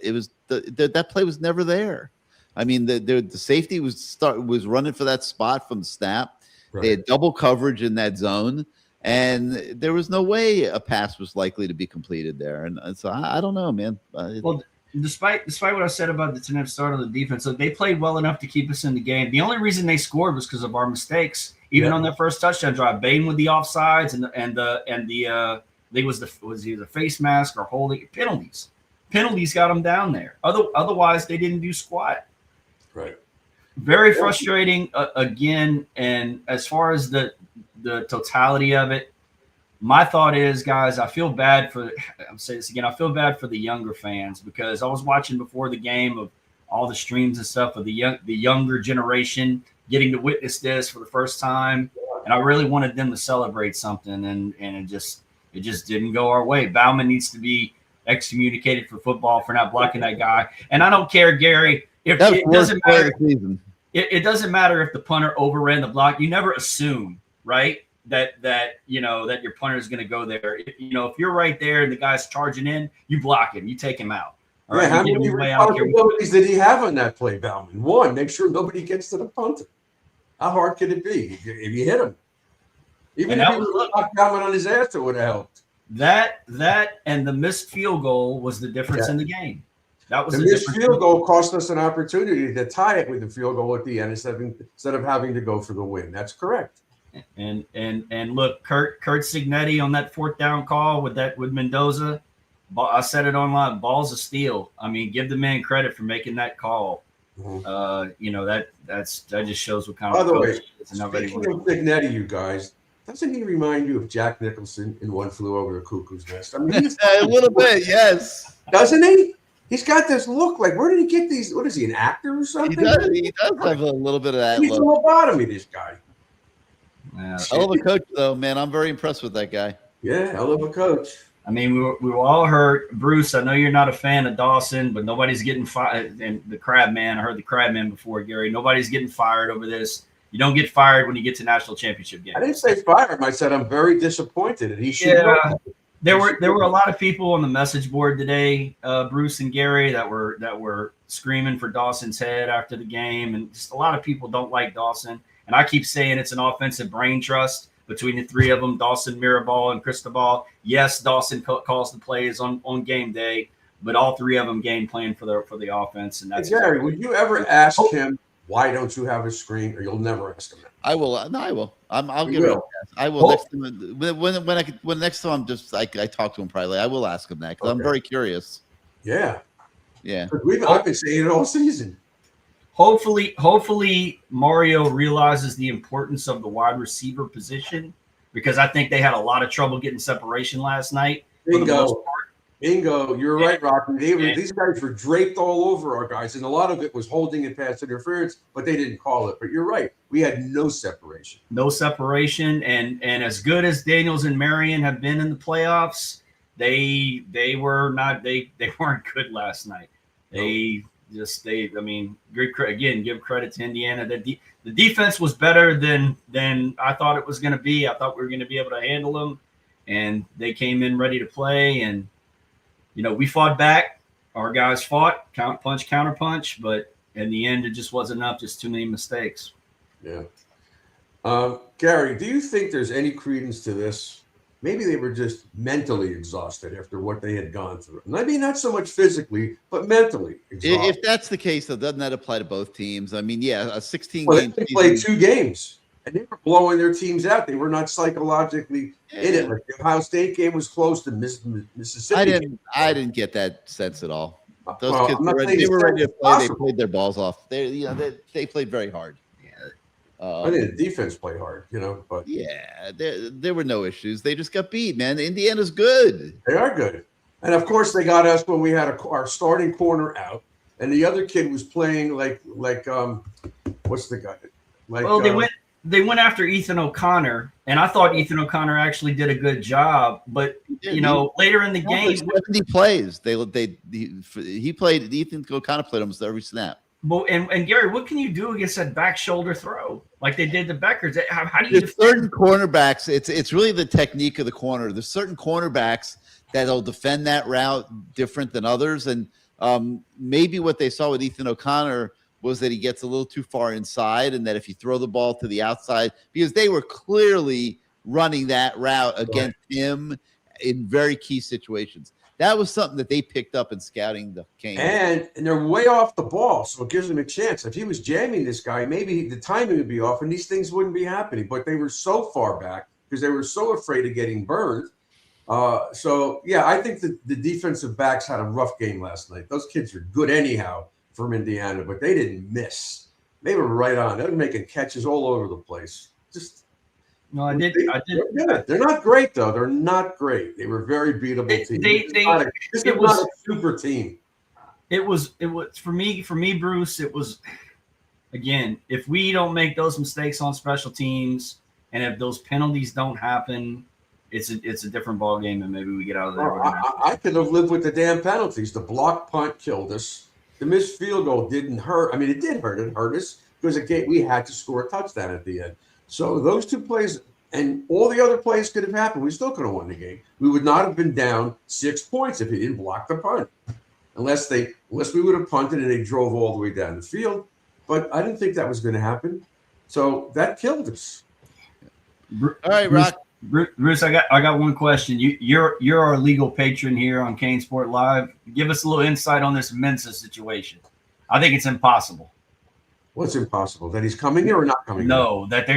it was that play was never there. The safety was running for that spot from the snap. Right. They had double coverage in that zone, and there was no way a pass was likely to be completed there. And so I don't know, man. Despite what I said about the tonight start of the defense, so they played well enough to keep us in the game. The only reason they scored was because of our mistakes. Even on their first touchdown drive, Bain with the offsides was either face mask or holding penalties. Penalties got them down there. Otherwise, they didn't do squat. Right. Very frustrating again. And as far as the totality of it, my thought is, guys, I feel bad for. I'll say this again. I feel bad for the younger fans because I was watching before the game of all the streams and stuff of the younger generation getting to witness this for the first time, and I really wanted them to celebrate something, and it just didn't go our way. Bauman needs to be excommunicated for football for not blocking that guy, and I don't care, Gary. If it doesn't matter, it doesn't matter if the punter overran the block. You never assume, right? That your punter is going to go there. If you're right there and the guy's charging in, you block him, you take him out. All right, how many responsibilities did he have on that play, Bauman? One, make sure nobody gets to the punter. How hard could it be if you hit him? Even if he was knocked Bauman on his ass, it would have helped. That and the missed field goal was the difference in the game. That was the missed field goal cost us an opportunity to tie it with the field goal at the end instead of having to go for the win. That's correct. And look, Kurt Signetti on that 4th down call with Mendoza. I said it online. Ball's a steal. I mean, give the man credit for making that call. Mm-hmm. That just shows what kind By of. the way, speaking of Signetti, you guys, doesn't he remind you of Jack Nicholson in One Flew Over the Cuckoo's Nest? I mean, a little bit, yes. Doesn't he? He's got this look. Like, where did he get these? What is he, an actor or something? He does have a little bit of that. He's a lobotomy, this guy. Yeah, hell of a coach, though, man. I'm very impressed with that guy. Yeah, hell of a coach. I mean, we were all hurt. Bruce, I know you're not a fan of Dawson, but nobody's getting fired. And the Crab Man, I heard the Crab Man before, Gary. Nobody's getting fired over this. You don't get fired when you get to national championship games. I didn't say fire him. I said I'm very disappointed, and he should. Yeah, there were a lot of people on the message board today, Bruce and Gary, that were screaming for Dawson's head after the game, and just a lot of people don't like Dawson. And I keep saying it's an offensive brain trust between the three of them, Dawson, Mirabal, and Cristobal. Yes, Dawson calls the plays on game day, but all three of them game plan for the offense. And that's Gary. Would you ever ask him, why don't you have a screen? Or you'll never ask him that. I will. No, I will. I'll give it a pass. I will next time. When next time I talk to him privately, I will ask him that because I'm very curious. Yeah. Yeah. I've been saying it all season. Hopefully Mario realizes the importance of the wide receiver position, because I think they had a lot of trouble getting separation last night. Bingo. You're right, Rocky. These guys were draped all over our guys, and a lot of it was holding and pass interference, but they didn't call it. But you're right. We had no separation. No separation. And as good as Daniels and Marion have been in the playoffs, they weren't good last night. Give credit to Indiana. The defense was better than I thought it was going to be. I thought we were going to be able to handle them, and they came in ready to play. And we fought back. Our guys fought, counter punch, but in the end, it just wasn't enough. Just too many mistakes. Yeah. Gary, do you think there's any credence to this? Maybe they were just mentally exhausted after what they had gone through. Maybe not so much physically, but mentally exhausted. If that's the case, though, doesn't that apply to both teams? I mean, yeah, a 16-game season. They played 2 games, and they were blowing their teams out. They were not psychologically in it. Like the Ohio State game was close to Mississippi. I didn't get that sense at all. Those kids were ready to play. They played their balls off. They played very hard. I think the defense played hard, but yeah, there were no issues. They just got beat, man. Indiana's good. They are good, and of course they got us when we had our starting corner out, and the other kid was playing like what's the guy? They went after Ethan O'Connor, and I thought Ethan O'Connor actually did a good job. But later in the game, 70 plays. He played. Ethan O'Connor played almost every snap. Well, and Gary, what can you do against that back shoulder throw like they did to Beckers? How do you defend? Certain cornerbacks? It's really the technique of the corner. There's certain cornerbacks that'll defend that route different than others, and maybe what they saw with Ethan O'Connor was that he gets a little too far inside, and that if you throw the ball to the outside, because they were clearly running that route against him in very key situations. That was something that they picked up in scouting the game. And they're way off the ball, so it gives them a chance. If he was jamming this guy, maybe the timing would be off and these things wouldn't be happening. But they were so far back because they were so afraid of getting burned. I think the defensive backs had a rough game last night. Those kids are good anyhow from Indiana, but they didn't miss. They were right on. They were making catches all over the place. No, I did. They're not great though. They're not great. They were very beatable team. This is not a super team. It was for me, Bruce. It was, again, if we don't make those mistakes on special teams, and if those penalties don't happen, it's a different ball game, and maybe we get out of there. I could have lived with the damn penalties. The block punt killed us. The missed field goal didn't hurt. I mean, it did hurt. It hurt us because we had to score a touchdown at the end. So those two plays and all the other plays could have happened. We still could have won the game. We would not have been down 6 points if he didn't block the punt, unless we would have punted and they drove all the way down the field. But I didn't think that was going to happen. So that killed us. All right, Rock. Bruce, I got one question. You're our legal patron here on CaneSport Live. Give us a little insight on this Mensa situation. I think it's impossible. What's impossible? That he's coming here or not coming? No, that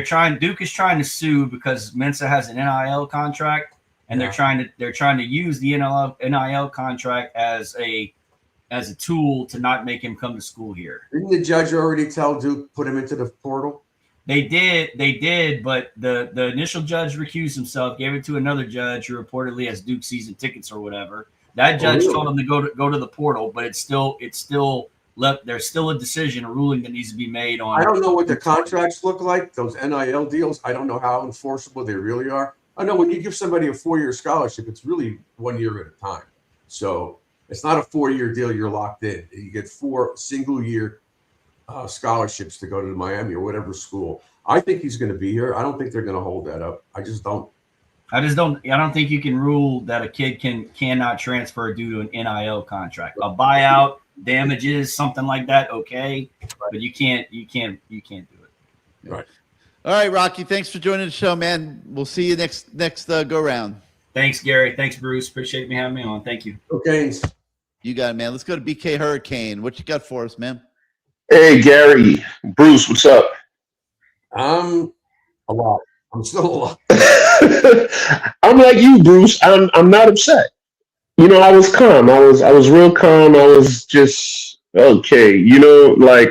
Duke is trying to sue because Mensa has an NIL contract, and they're trying to use the NIL contract as a tool to not make him come to school here. Didn't the judge already tell Duke put him into the portal? They did, but the initial judge recused himself, gave it to another judge who reportedly has Duke season tickets or whatever. That judge told him to go to the portal, but it's still left. There's still a decision, a ruling that needs to be made on. I don't know what the contracts look like, those NIL deals. I don't know how enforceable they really are. I know when you give somebody a 4-year scholarship, it's really 1 year at a time. So it's not a 4-year deal. You're locked in. You get 4 single-year scholarships to go to Miami or whatever school. I think he's going to be here. I don't think they're going to hold that up. I don't think you can rule that a kid cannot transfer due to an NIL contract. A buyout, damages, something like that, okay, but you can't do it. Right. All right, Rocky. Thanks for joining the show, man. We'll see you next go round. Thanks, Gary. Thanks, Bruce. Appreciate me having me on. Thank you. Okay. You got it, man. Let's go to BK Hurricane. What you got for us, man? Hey, Gary. Bruce, what's up? A lot. I'm still a lot. I'm like you, Bruce. I'm not upset. You know, I was calm. I was real calm. I was just okay. You know, like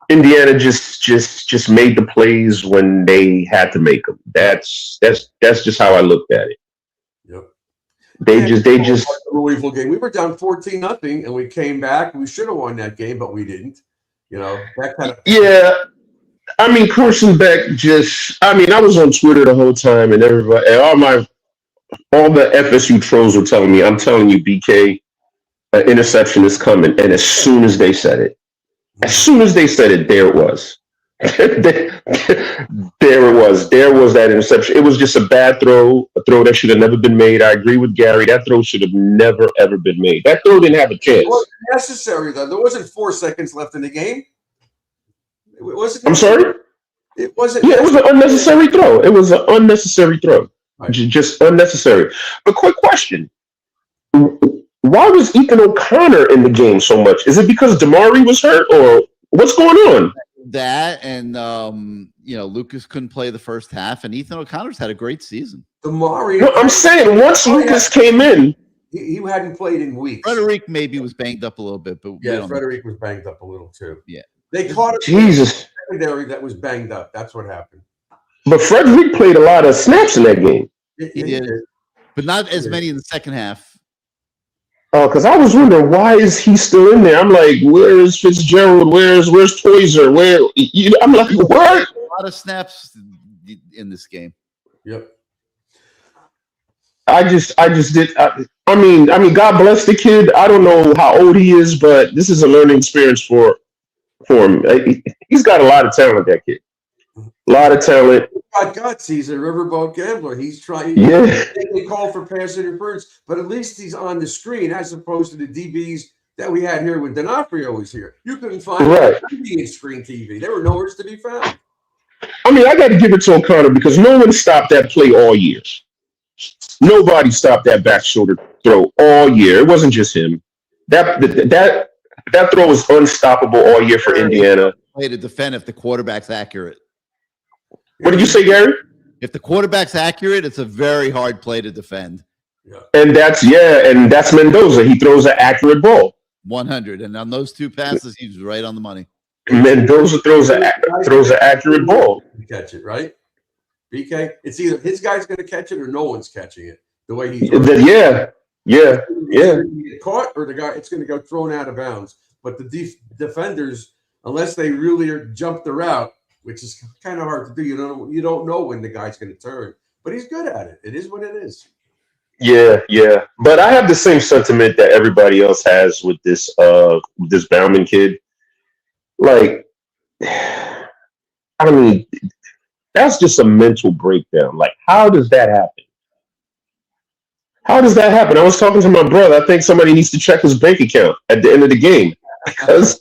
Indiana just made the plays when they had to make them. That's just how I looked at it. Yep. They just the Louisville game. We were down 14-0 and we came back. We should have won that game, but we didn't. You know, that kind of. Yeah. I mean, Carson Beck I was on Twitter the whole time, and everybody, and all the FSU trolls were telling me, I'm telling you, BK, an interception is coming. And as soon as they said it, there it was. There it was. There was that interception. It was just a bad throw, a throw that should have never been made. I agree with Gary. That throw should have never, ever been made. That throw didn't have a chance. It wasn't necessary, though. There wasn't 4 seconds left in the game. It wasn't. I'm sorry? It wasn't. Yeah, it was an unnecessary throw. It was an unnecessary throw. Right. Just unnecessary. But quick question. Why was Ethan O'Connor in the game so much? Is it because Damari was hurt, or what's going on? That and Lucas couldn't play the first half, and Ethan O'Connor's had a great season. Damari. No, I'm saying once Lucas came in, he hadn't played in weeks. Frederic maybe was banged up a little bit, but yeah, Frederic was banged up a little too. Yeah, they caught a secondary that was banged up. That's what happened. But Frederic played a lot of snaps in that game. He did, but not as many in the second half. Oh, because I was wondering, why is he still in there? I'm like, where's Fitzgerald? Where's Toyser? I'm like, what? A lot of snaps in this game. Yep. I just did. I mean, God bless the kid. I don't know how old he is, but this is a learning experience for him. He's got a lot of talent, that kid. A lot of talent. He's got guts. He's a riverboat gambler. He's trying. Yeah. They call for pass interference, but at least he's on the screen as opposed to the DBs that we had here when D'Onofrio was here. You couldn't find DB in screen TV. There were nowhere to be found. I mean, I got to give it to O'Connor because no one stopped that play all year. Nobody stopped that back shoulder throw all year. It wasn't just him. That throw was unstoppable all year for Indiana. Play to defend if the quarterback's accurate. What did you say, Gary? If the quarterback's accurate, it's a very hard play to defend. Yeah. And that's Mendoza. He throws an accurate ball. 100. And on those 2 passes, he was right on the money. Mendoza throws an accurate ball. You catch it, right? BK. It's either his guy's going to catch it or no one's catching it. The way he throws Yeah. It's going to get caught or the guy it's going to go thrown out of bounds. But the defenders, unless they really jump the route, which is kind of hard to do, you don't know when the guy's going to turn. But he's good at it. It is what it is. Yeah. But I have the same sentiment that everybody else has with this Bauman kid. Like, I mean, that's just a mental breakdown. Like, how does that happen? How does that happen? I was talking to my brother. I think somebody needs to check his bank account at the end of the game because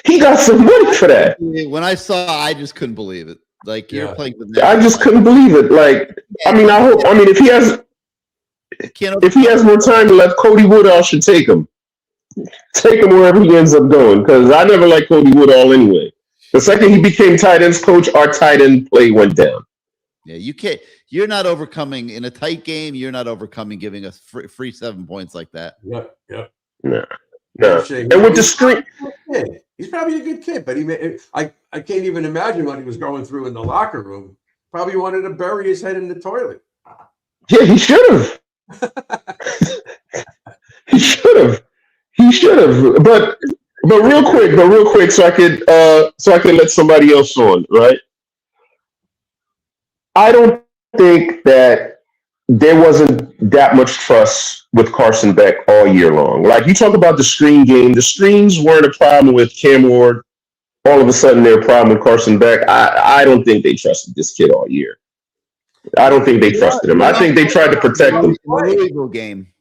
he got some money for that. When I saw, I just couldn't believe it. Like you're playing with. I just couldn't believe it. Like, I mean, if he has more time left, Cody Woodall should take him. Take him wherever he ends up going, because I never liked Cody Woodall anyway. The second he became tight ends coach, our tight end play went down. Yeah, you can't. You're not overcoming in a tight game. You're not overcoming giving us free 7 points like that. Yep. No. And with the screen, he's probably a good kid, but I can't even imagine what he was going through in the locker room. Probably wanted to bury his head in the toilet. Yeah, he should have. He should have. But real quick, so I could let somebody else on, right? I don't think that there wasn't that much trust with Carson Beck all year long. Like, you talk about the screen game, the screens weren't a problem with Cam Ward. All of a sudden, they're a problem with Carson Beck. I don't think they trusted this kid all year. I don't think they trusted him. I think they tried to protect him. The Louisville game.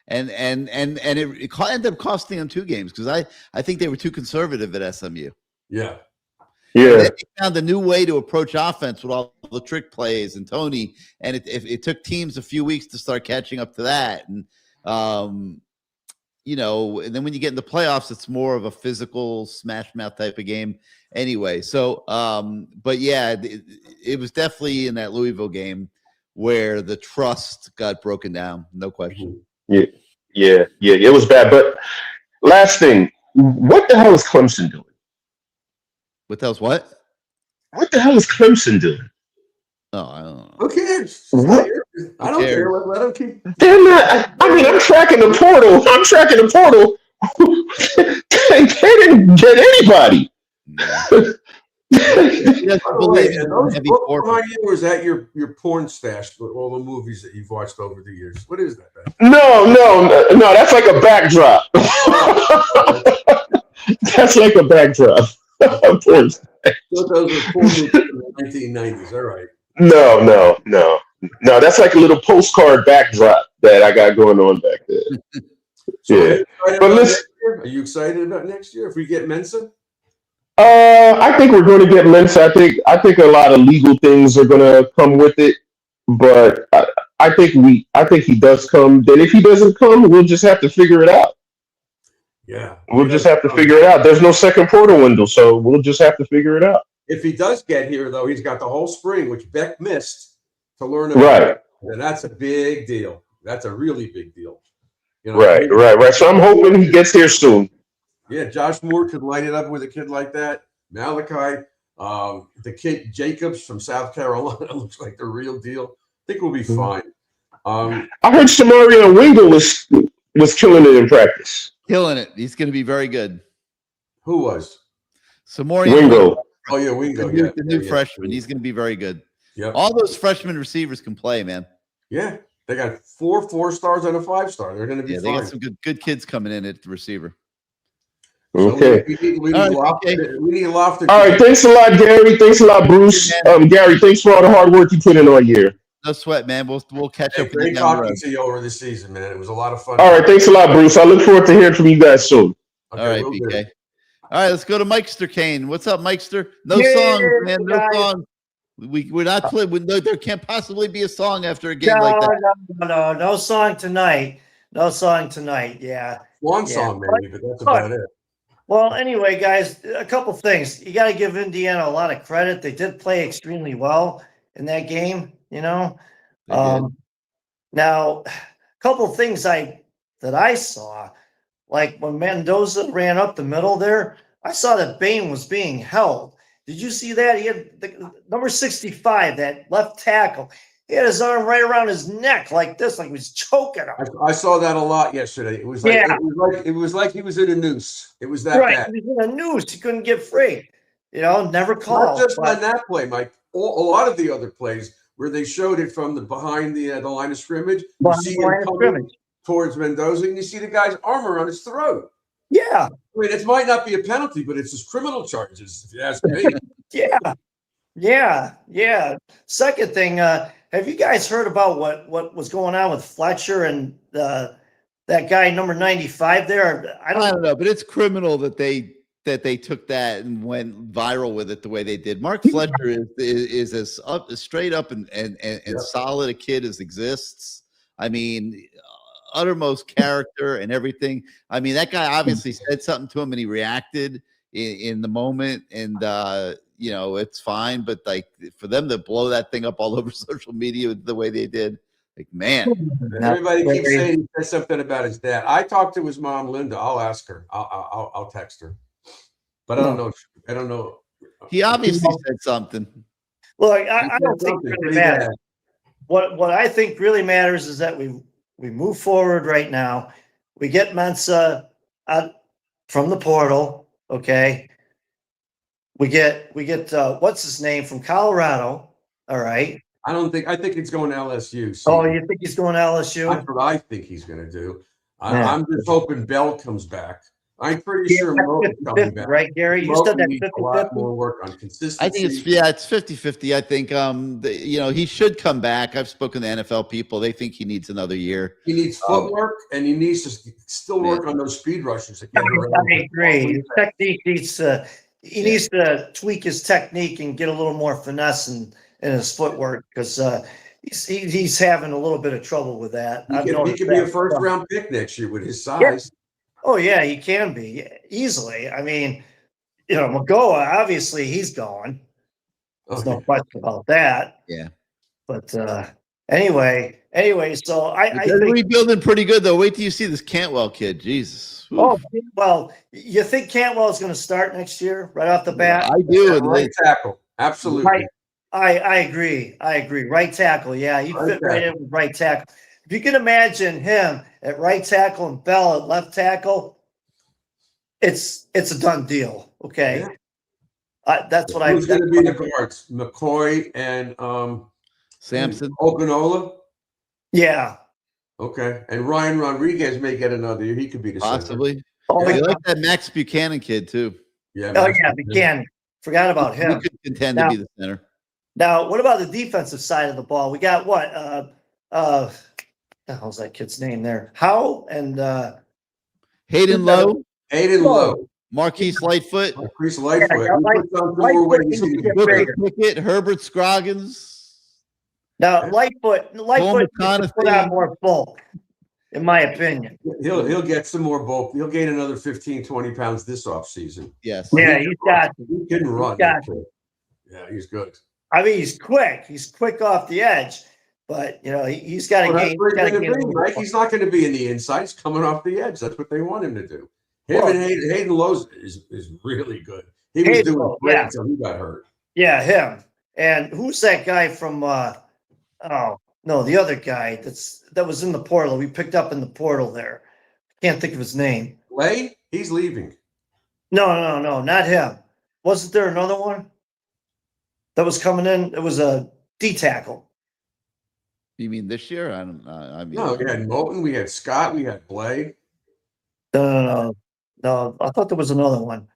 And it ended up costing them 2 games because I think they were too conservative at SMU. Yeah. Yeah. They found a new way to approach offense with all the trick plays and Tony, and it took teams a few weeks to start catching up to that. And and then when you get in the playoffs, it's more of a physical smash mouth type of game anyway. So, but yeah, it was definitely in that Louisville game where the trust got broken down. No question. Yeah, it was bad. But last thing, what the hell is Clemson doing? What else? What? What the hell is Clemson doing? Oh, I don't know. Who cares? What? I don't care. Let them keep. They're not. I mean, I'm tracking the portal. They didn't get anybody. Was that your porn stash with all the movies that you've watched over the years? What is that? No. That's like a backdrop. That's like a backdrop. Porn stash. Those were porn movies in the 1990s. All right. No. That's like a little postcard backdrop that I got going on back there. So but listen, are you excited about next year if we get Mensa? I think we're going to get Mensa. I think a lot of legal things are going to come with it, but I think he does come. Then if he doesn't come, we'll just have to figure it out. Yeah, we'll just have to figure it out. There's no second portal window, so we'll just have to figure it out. If he does get here, though, he's got the whole spring, which Beck missed, to learn about. Right. And that's a big deal. That's a really big deal. Right. So I'm hoping he gets here soon. Yeah, Josh Moore could light it up with a kid like that. Malachi, the kid Jacobs from South Carolina looks like the real deal. I think we'll be fine. I heard Samario Wingo was killing it in practice. Killing it. He's going to be very good. Who was? Samario Wingo. Oh, yeah, Wingo. The new freshman. He's going to be very good. Yeah. All those freshman receivers can play, man. Yeah. They got 4 4-stars and a 5-star. They're going to be fine. They got some good kids coming in at the receiver. Okay. So we need Lofton. All right. Thanks a lot, Gary. Thanks a lot, Bruce. Gary, thanks for all the hard work you put in all year. No sweat, man. We'll catch up. Great talking to you over the season, man. It was a lot of fun. All right. Thanks a lot, Bruce. I look forward to hearing from you guys soon. Okay, all right, BK. All right, let's go to Mikester Kane. What's up, Mikester? No song, man. No song. We're not playing. There can't possibly be a song after a game like that. No song tonight. No song tonight. Yeah. One song, maybe, but that's about it. Well, anyway, guys, a couple things. You got to give Indiana a lot of credit. They did play extremely well in that game. Now, a couple of things that I saw, like when Mendoza ran up the middle there, I saw that Bain was being held. Did you see that? He had number 65, that left tackle. He had his arm right around his neck like this, like he was choking him. I saw that a lot yesterday. It was like Yeah. it was like he was in a noose. It was that Right. bad. He was in a noose. He couldn't get free. Never Not called. just on that play, Mike. A lot of the other plays where they showed it from the behind the line of scrimmage. You see him coming towards Mendoza, and you see the guy's arm around his throat. Yeah. I mean, it might not be a penalty, but it's just criminal charges, if you ask me. Yeah. Second thing, have you guys heard about what was going on with Fletcher and that guy number 95 there? I don't know, but it's criminal that they took that and went viral with it the way they did. Mark Fletcher is as straight up and solid a kid as exists. I mean, uttermost character and everything. I mean, that guy obviously said something to him and he reacted in the moment, and it's fine. But like, for them to blow that thing up all over social media the way they did, like, man. Everybody keeps saying he said something about his dad. I talked to his mom, Linda. I'll ask her. I'll text her. But I don't know. I don't know. He obviously said something. Look, I don't think it really matters. What I think really matters is that we move forward right now. We get Mensa out from the portal. Okay. We get what's his name from Colorado. All right. I think it's going to LSU. So oh, you think he's going to LSU? That's what I think he's going to do. I'm just hoping Bell comes back. I'm pretty sure Moten's coming back. Right, Gary? You said that 50-50? A lot more work on consistency. I think it's 50-50. I think he should come back. I've spoken to NFL people. They think he needs another year. He needs footwork, and he needs to still work on those speed rushes. I agree. His technique needs he needs to tweak his technique and get a little more finesse in his footwork, because he's having a little bit of trouble with that. He could be a first-round pick next year with his size. Yeah. Oh, yeah, he can be easily. I mean, Magoa, obviously he's gone. There's no question about that. Yeah. But anyway, so I think rebuilding pretty good, though. Wait till you see this Cantwell kid. Jesus. Oof. Oh, well, you think Cantwell is going to start next year right off the bat? I do. Right tackle. Absolutely. Right. I agree. Right tackle. Yeah, he fit right in with right tackle. If you can imagine him at right tackle and Bell at left tackle, it's a done deal. Okay. Yeah. That's what Who's going to be the guards? McCoy and Sampson. Oginola? Yeah. Okay. And Ryan Rodriguez may get another year. He could be the possibly. Center. Oh, I like that Max Buchanan kid too. Yeah. Buchanan. Forgot about him. He could contend to be the center. Now, what about the defensive side of the ball? We got what? The hell's that kid's name there? Howe and Hayden Lowe. Marquise Lightfoot. Pickett, Herbert Scroggins. Now, Lightfoot put on more bulk, in my opinion. He'll get some more bulk. He'll gain another 15, 20 pounds this offseason. Yes. Yeah, he can run. Yeah, he's good. I mean, he's quick. He's quick off the edge. But, he's got to gain. Right? He's not going to be in the inside. He's coming off the edge. That's what they want him to do. And Hayden Lowe is really good. He was doing great until he got hurt. Yeah, him. And who's that guy from the other guy that was in the portal. We picked up in the portal there. I can't think of his name. Lay? He's leaving. No, not him. Wasn't there another one that was coming in? It was a D tackle. You mean this year? No, we had Moulton, we had Scott, we had Blay. No. I thought there was another one.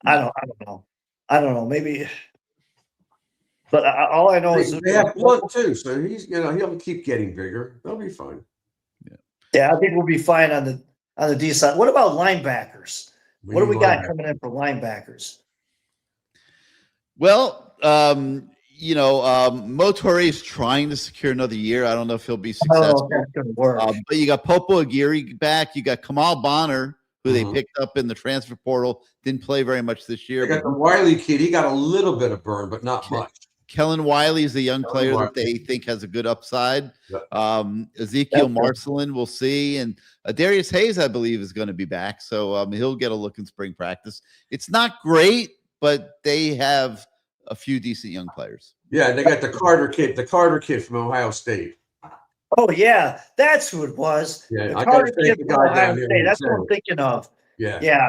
I don't know. Maybe. But all I know is they have Blunt too, so he'll keep getting bigger. They'll be fine. Yeah, I think we'll be fine on the D side. What about linebackers? What do we got coming in for linebackers? Well, Motore is trying to secure another year. I don't know if he'll be successful. That's going to work. But you got Popo Aguirre back. You got Kamal Bonner, who they picked up in the transfer portal. Didn't play very much this year. They got the Wiley kid. He got a little bit of burn, but not much. Kellen Wiley is a young player that they think has a good upside. Ezekiel Marcelin, we'll see. And Darius Hayes, I believe, is going to be back. So he'll get a look in spring practice. It's not great, but they have a few decent young players. Yeah, they got the Carter kid from Ohio State. Oh yeah, that's who it was. Yeah, The I Carter gotta thank kid the from guy Ohio down here State. who That's said what I'm it. thinking of. Yeah. Yeah.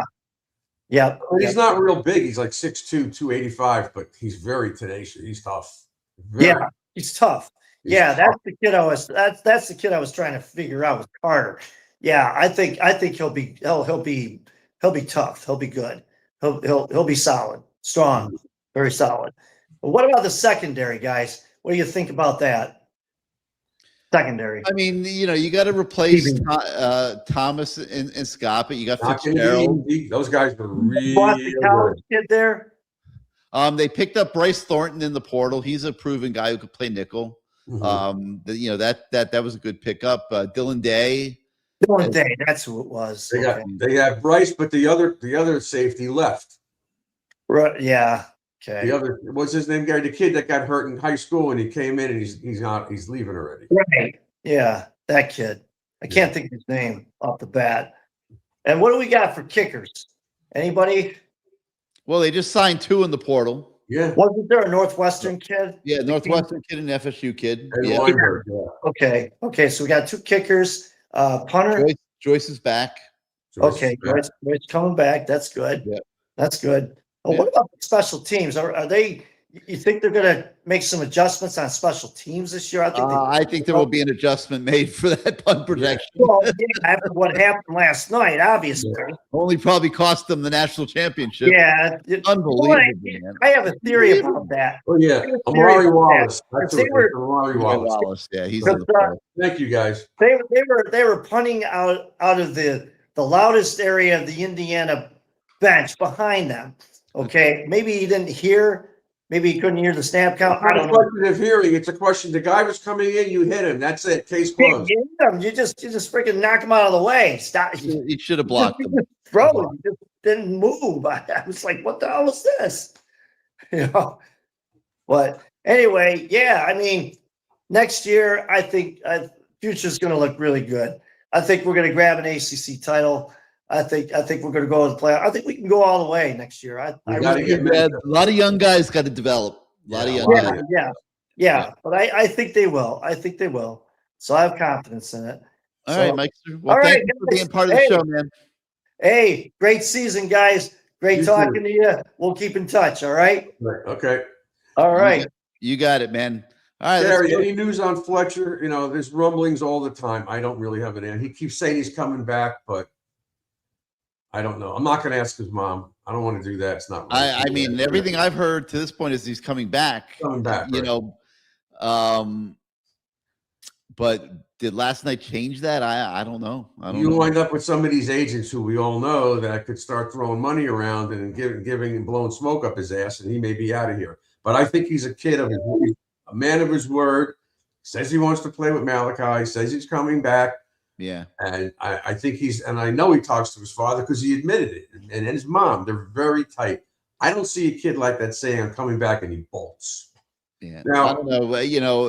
Yeah. But he's not real big. He's like 6'2", 285, but he's very tenacious. He's tough. Yeah, he's tough. He's Yeah, tough. that's the kid I was trying to figure out with Carter. Yeah, I think he'll be tough. He'll be good. He'll be solid, strong, very solid. But what about the secondary, guys? What do you think about that? Secondary. I mean, you got to replace Thomas and Scott, but you got Not gonna be Fitzgerald. easy. Those guys are really Bought the college kid there. They picked up Bryce Thornton in the portal. He's a proven guy who could play nickel. Mhm. That was a good pickup. Dylan Day. Dylan Day, that's who it was. They have Bryce, but the other safety left. Right, yeah. Okay. The other, what's his name, Gary? The kid that got hurt in high school and he came in and he's leaving already. Right. Yeah, that kid. I can't think of his name off the bat. And what do we got for kickers? Anybody? Well, they just signed 2 in the portal. Yeah. Wasn't there a Northwestern kid? Yeah, Northwestern kid and FSU kid. And Yeah. Weinberg, yeah. Okay. So we got 2 kickers. Punter. Joyce is back. Okay, Joyce coming back. That's good. Yeah. That's good. Well, what about the special teams? Are they? You think they're going to make some adjustments on special teams this year? I think there will be an adjustment made for that punt protection. Well, yeah, after what happened last night, obviously. Only probably cost them the national championship. Yeah, Unbelievable, man. I have a theory about that. Oh yeah, Amari Wallace. That's Amari Wallace. Yeah, he's in the portal. Thank you guys. They were punting out of the loudest area of the Indiana bench behind them. Okay, maybe he didn't hear. Maybe he couldn't hear the snap count. I don't know. Question of hearing. It's a question. The guy was coming in. You hit him. That's it. Case closed. You just freaking knock him out of the way. Stop. He should have blocked him. Bro, he just didn't move. I was like, what the hell is this? But anyway, yeah. I mean, next year, I think future's going to look really good. I think we're going to grab an ACC title. I think we're going to go to the playoff. I think we can go all the way next year. A lot of young guys got to develop. A lot of young guys. Yeah. But I think they will. So I have confidence in it. All right, Mike. Well, thank you for being part of the show, man. Hey, great season, guys. Great talking to you. We'll keep in touch. All right. Okay. All right. You got it, man. All right. Gary, any news on Fletcher? There's rumblings all the time. I don't really have an answer. He keeps saying he's coming back, but I don't know. I'm not going to ask his mom. I don't want to do that. It's not right. I mean, everything I've heard to this point is he's coming back. But did last night change that? I don't know. You wind up with some of these agents who we all know that could start throwing money around and giving and blowing smoke up his ass, and he may be out of here. But I think he's a man of his word. Says he wants to play with Malachi. Says he's coming back. Yeah. And I think and I know he talks to his father because he admitted it. And his mom, they're very tight. I don't see a kid like that saying, I'm coming back, and he bolts. Yeah. Now, I don't know.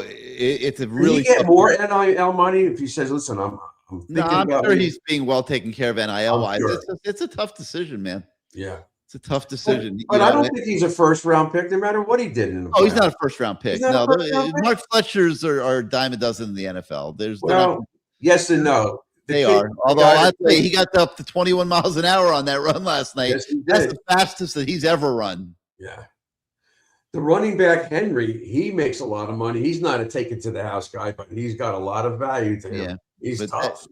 It's a really. Can he get more NIL money if he says, listen, I'm sure he's being well taken care of NIL-wise. Sure. It's a tough decision, man. Yeah. It's a tough decision. But I don't think he's a first-round pick, no matter what he did in the playoffs. He's not a first-round pick. No, Mark Fletcher's are a dime a dozen in the NFL. Yes and no. They are. Although I'd say he got up to 21 miles an hour on that run last night. Yes, that's the fastest that he's ever run. Yeah. The running back, Henry, he makes a lot of money. He's not a take-it-to-the-house guy, but he's got a lot of value to him. Yeah. He's tough.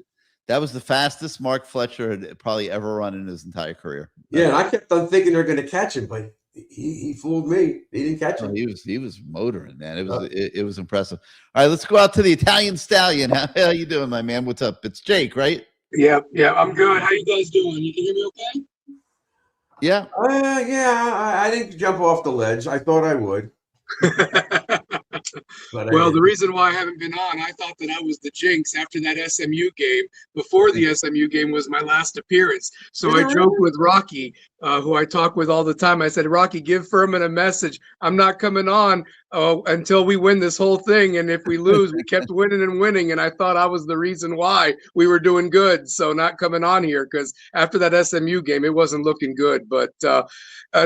That was the fastest Mark Fletcher had probably ever run in his entire career. Yeah, and I kept on thinking they're going to catch him, but he fooled me. He didn't catch him. He was motoring, man. It was impressive. All right, let's go out to the Italian Stallion. How you doing, my man? What's up? It's Jake, right? Yeah, I'm good. How you guys doing? You can hear me okay? Yeah. I didn't jump off the ledge. I thought I would. But Well, the reason why I haven't been on, I thought that I was the jinx after that SMU game. Before the SMU game was my last appearance. So I joked with Rocky, who I talk with all the time. I said, Rocky, give Ferman a message. I'm not coming on until we win this whole thing. And if we lose, we kept winning and winning. And I thought I was the reason why we were doing good. So not coming on here because after that SMU game, it wasn't looking good. But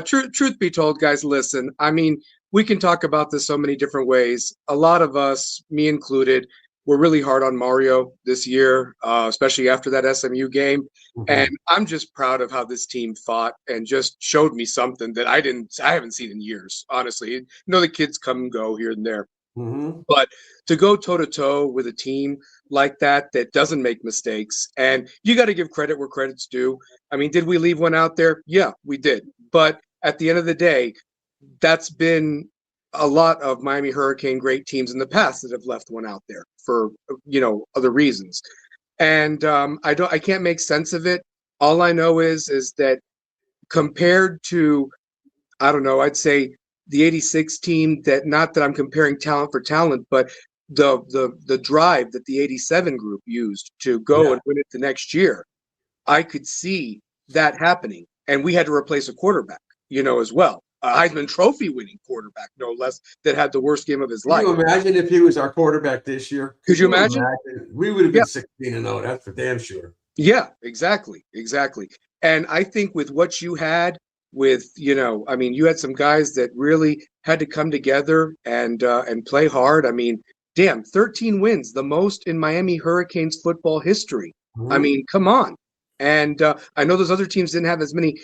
truth be told, guys, listen, I mean, we can talk about this so many different ways. A lot of us, me included, were really hard on Mario this year, especially after that SMU game. Mhm. And I'm just proud of how this team fought and just showed me something that I haven't seen in years, honestly. You know, the kids come and go here and there. Mhm. But to go toe to toe with a team like that doesn't make mistakes, and you got to give credit where credit's due. I mean, did we leave one out there? Yeah, we did. But at the end of the day, that's been a lot of Miami Hurricane great teams in the past that have left one out there for other reasons. And I can't make sense of it. All I know is that compared to, I don't know, I'd say the 86 team, that not that I'm comparing talent for talent, but the drive that the 87 group used to go and win it the next year, I could see that happening. And we had to replace a quarterback, as well. A Heisman Trophy winning quarterback, no less, that had the worst game of his life. Can you imagine if he was our quarterback this year? Could you imagine? We would have been 16-0. That's for damn sure. Yeah, exactly. And I think with what you had with, I mean, you had some guys that really had to come together and play hard. I mean, damn, 13 wins, the most in Miami Hurricanes football history. Mhm. I mean, come on. And I know those other teams didn't have as many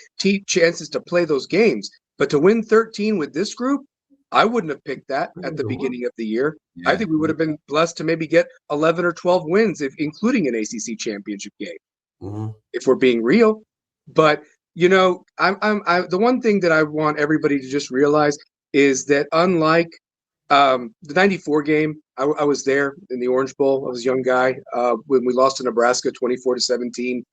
chances to play those games, but to win 13 with this group, I wouldn't have picked that at the beginning of the year. Yeah. I think we would have been blessed to maybe get 11 or 12 wins, including an ACC championship game, Mhm. if we're being real. But the one thing that I want everybody to just realize is that unlike the '94 game, I was there in the Orange Bowl. I was a young guy when we lost to Nebraska 24-17.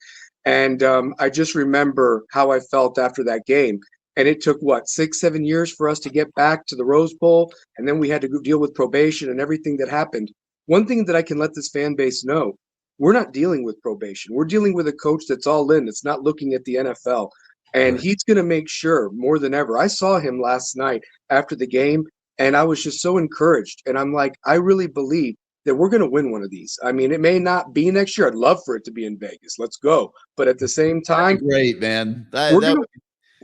And I just remember how I felt after that game. And it took, 6-7 years for us to get back to the Rose Bowl. And then we had to deal with probation and everything that happened. One thing that I can let this fan base know, we're not dealing with probation. We're dealing with a coach that's all in. That's not looking at the NFL. And he's going to make sure more than ever. I saw him last night after the game, and I was just so encouraged. And I'm like, I really believe that we're going to win one of these. I mean, it may not be next year. I'd love for it to be in Vegas. Let's go. But at the same time, great, man.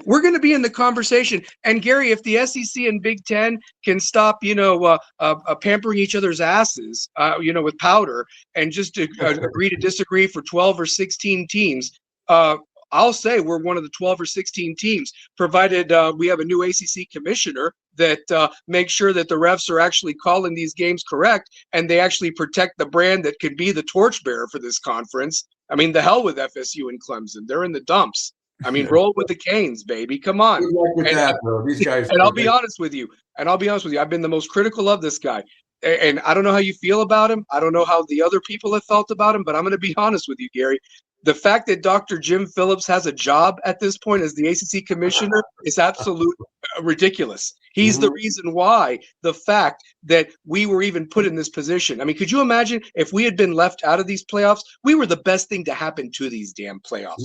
We're going to be in the conversation. And Gary, if the SEC and Big Ten can stop, pampering each other's asses, with powder, and just agree to disagree for 12 or 16 teams, I'll say we're one of the 12 or 16 teams, provided we have a new ACC commissioner that makes sure that the refs are actually calling these games correct, and they actually protect the brand that could be the torchbearer for this conference. I mean, the hell with FSU and Clemson. They're in the dumps. I mean, roll with the Canes, baby. Come on. Good luck with that, bro. These guys. And I'll be honest with you. I've been the most critical of this guy. And I don't know how you feel about him. I don't know how the other people have felt about him, but I'm going to be honest with you, Gary. The fact that Dr. Jim Phillips has a job at this point as the ACC commissioner is absolute ridiculous. He's the reason why the fact that we were even put in this position. I mean, could you imagine if we had been left out of these playoffs? We were the best thing to happen to these damn playoffs.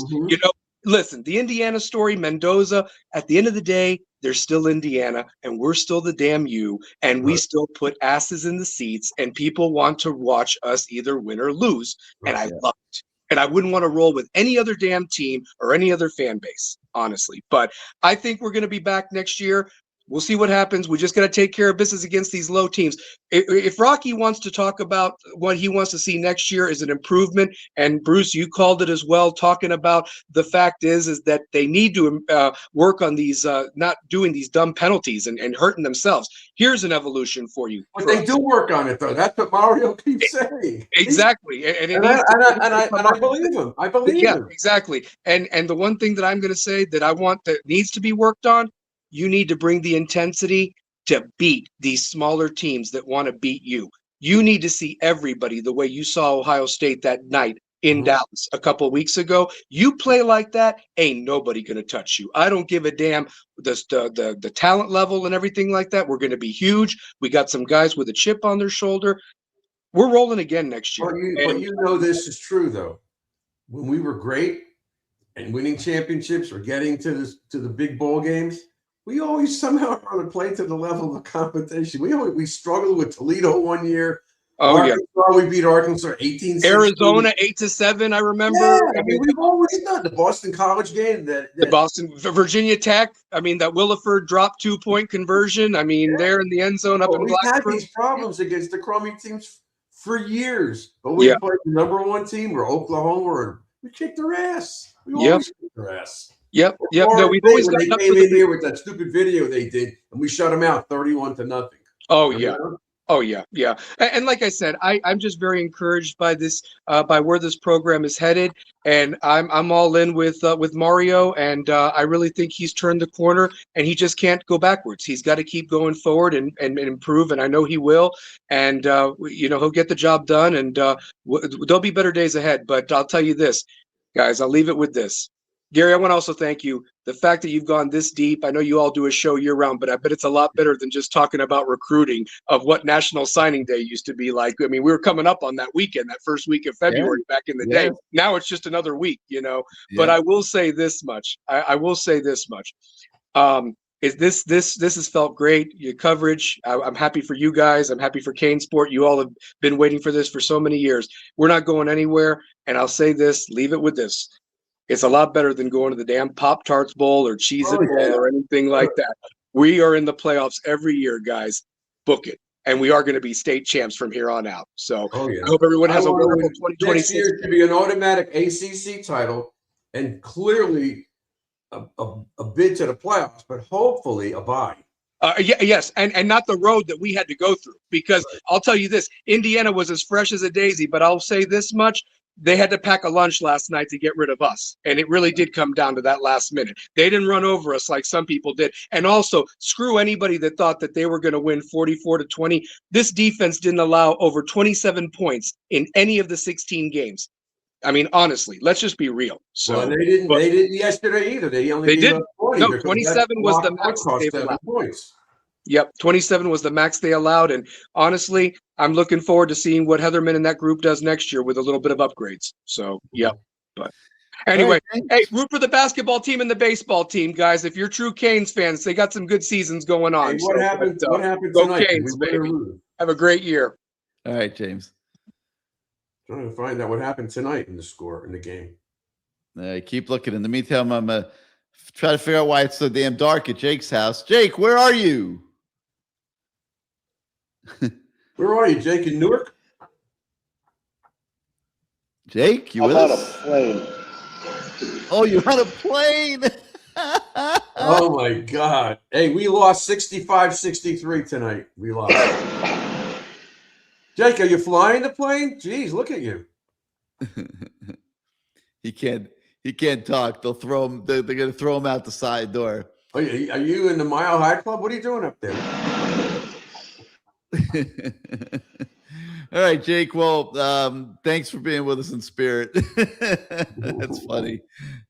Listen, the Indiana story, Mendoza, at the end of the day, they're still Indiana, and we're still the damn U, and we still put asses in the seats, and people want to watch us either win or lose, and I love it. And I wouldn't want to roll with any other damn team or any other fan base, honestly. But I think we're going to be back next year. We'll see what happens. We just got to take care of business against these low teams. If Rocky wants to talk about what he wants to see next year is an improvement, and Bruce, you called it as well, talking about the fact is that they need to work on these, not doing these dumb penalties and hurting themselves. Here's an evolution for you. But they do work on it, though. That's what Mario keeps saying. Exactly. And I believe him. I believe him. Exactly. And the one thing that I'm going to say that I want that needs to be worked on, you need to bring the intensity to beat these smaller teams that want to beat you. You need to see everybody the way you saw Ohio State that night in Dallas a couple of weeks ago. You play like that, ain't nobody going to touch you. I don't give a damn the talent level and everything like that. We're going to be huge. We got some guys with a chip on their shoulder. We're rolling again next year. But you know this is true, though. When we were great and winning championships or getting to the big ball games, we always somehow or other played to the level of the competition. We struggled with Toledo one year. Oh, Arkansas, we beat Arkansas 18-16. Arizona 8-7, I remember. Yeah, I mean, we've always done the Boston College game. The Boston, Virginia Tech. I mean, that Williford drop 2-point conversion. I mean, they're in the end zone up in we've had Blacksburg. these problems against the crummy teams for years. But we played the number one team or Oklahoma, or we kicked their ass. We always kicked their ass. Yep. No, we've always when got they came in here with that stupid video they did, and we shut them out 31-0. Oh, yeah. Oh, yeah. And like I said, I'm just very encouraged by this, by where this program is headed. And I'm all in with Mario. And I really think he's turned the corner, and he just can't go backwards. He's got to keep going forward and improve. And I know he will. And, he'll get the job done. And there'll be better days ahead. But I'll tell you this, guys, I'll leave it with this. Gary, I want to also thank you. The fact that you've gone this deep, I know you all do a show year round, but I bet it's a lot better than just talking about recruiting of what National Signing Day used to be like. I mean, we were coming up on that weekend, that first week of February back in the day. Now it's just another week, But I will say this much. I will say this much. This has felt great. Your coverage. I'm happy for you guys. I'm happy for CaneSport. You all have been waiting for this for so many years. We're not going anywhere. And I'll say this, leave it with this. It's a lot better than going to the damn Pop-Tarts Bowl or Cheez-It Bowl or anything like that. We are in the playoffs every year, guys. Book it. And we are going to be state champs from here on out. So I hope everyone has a wonderful 2026. Next year should be an automatic ACC title and clearly a bid to the playoffs, but hopefully a bye. Yes, and not the road that we had to go through. Because I'll tell you this, Indiana was as fresh as a daisy, but I'll say this much. They had to pack a lunch last night to get rid of us. And it really did come down to that last minute. They didn't run over us like some people did. And also, screw anybody that thought that they were going to win 44-20. This defense didn't allow over 27 points in any of the 16 games. I mean, honestly, let's just be real. So they didn't yesterday either. They only did. No, 27 was the max they allowed. Points. Yep, 27 was the max they allowed. And honestly, I'm looking forward to seeing what Heatherman and that group does next year with a little bit of upgrades. So, yep. But anyway, hey, root for the basketball team and the baseball team, guys. If you're true Canes fans, they got some good seasons going on. Hey, what happened go tonight? Canes, baby. Have a great year. All right, James. Trying to find out what happened tonight in the game. Keep looking. In the meantime, I'm trying to figure out why it's so damn dark at Jake's house. Jake, where are you? Where are you, Jake? In Newark? Jake, you with I'm on us? a plane. Oh, you're on a plane. Oh, my God. Hey, we lost 65-63 tonight. We lost. Jake, are you flying the plane? Jeez, look at you. He can't talk. They'll throw him. They're going to throw him out the side door. Are you in the Mile High Club? What are you doing up there? All right, Jake. Well, thanks for being with us in spirit. That's funny.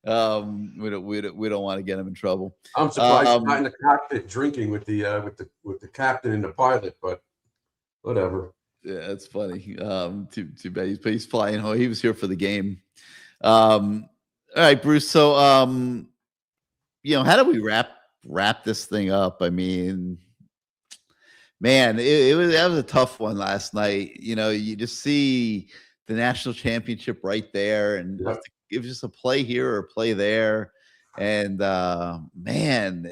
We don't want to get him in trouble. I'm surprised he's not in the cockpit drinking with the captain and the pilot, but whatever. Yeah, that's funny. Too bad he's flying home. He was here for the game. All right, Bruce. So, how do we wrap this thing up? I mean, man, that was a tough one last night. You just see the national championship right there, and it was just a play here or a play there. And man,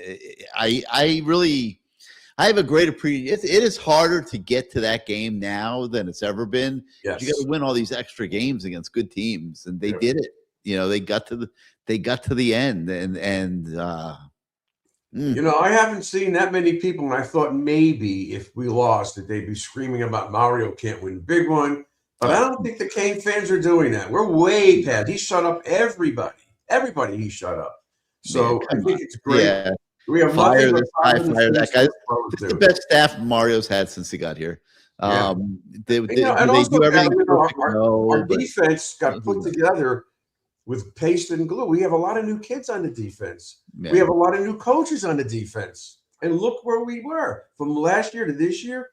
I have a great appreciation. It is harder to get to that game now than it's ever been. Yes. You got to win all these extra games against good teams, and they did it. They got to the end, and I haven't seen that many people, and I thought maybe if we lost that they'd be screaming about Mario can't win a big one. But I don't think the Cane fans are doing that. We're way past. He shut up everybody. Everybody he shut up. So I think it's great. Yeah. We have fire nothing this guy, fire that guy. but It's the best staff Mario's had since he got here. Yeah. They And do also, everything Gary, perfect? our No, but defense got who put knows? together with paste and glue. We have a lot of new kids on the defense. We Yeah. have a lot of new coaches on the defense. And look where we were from last year to this year.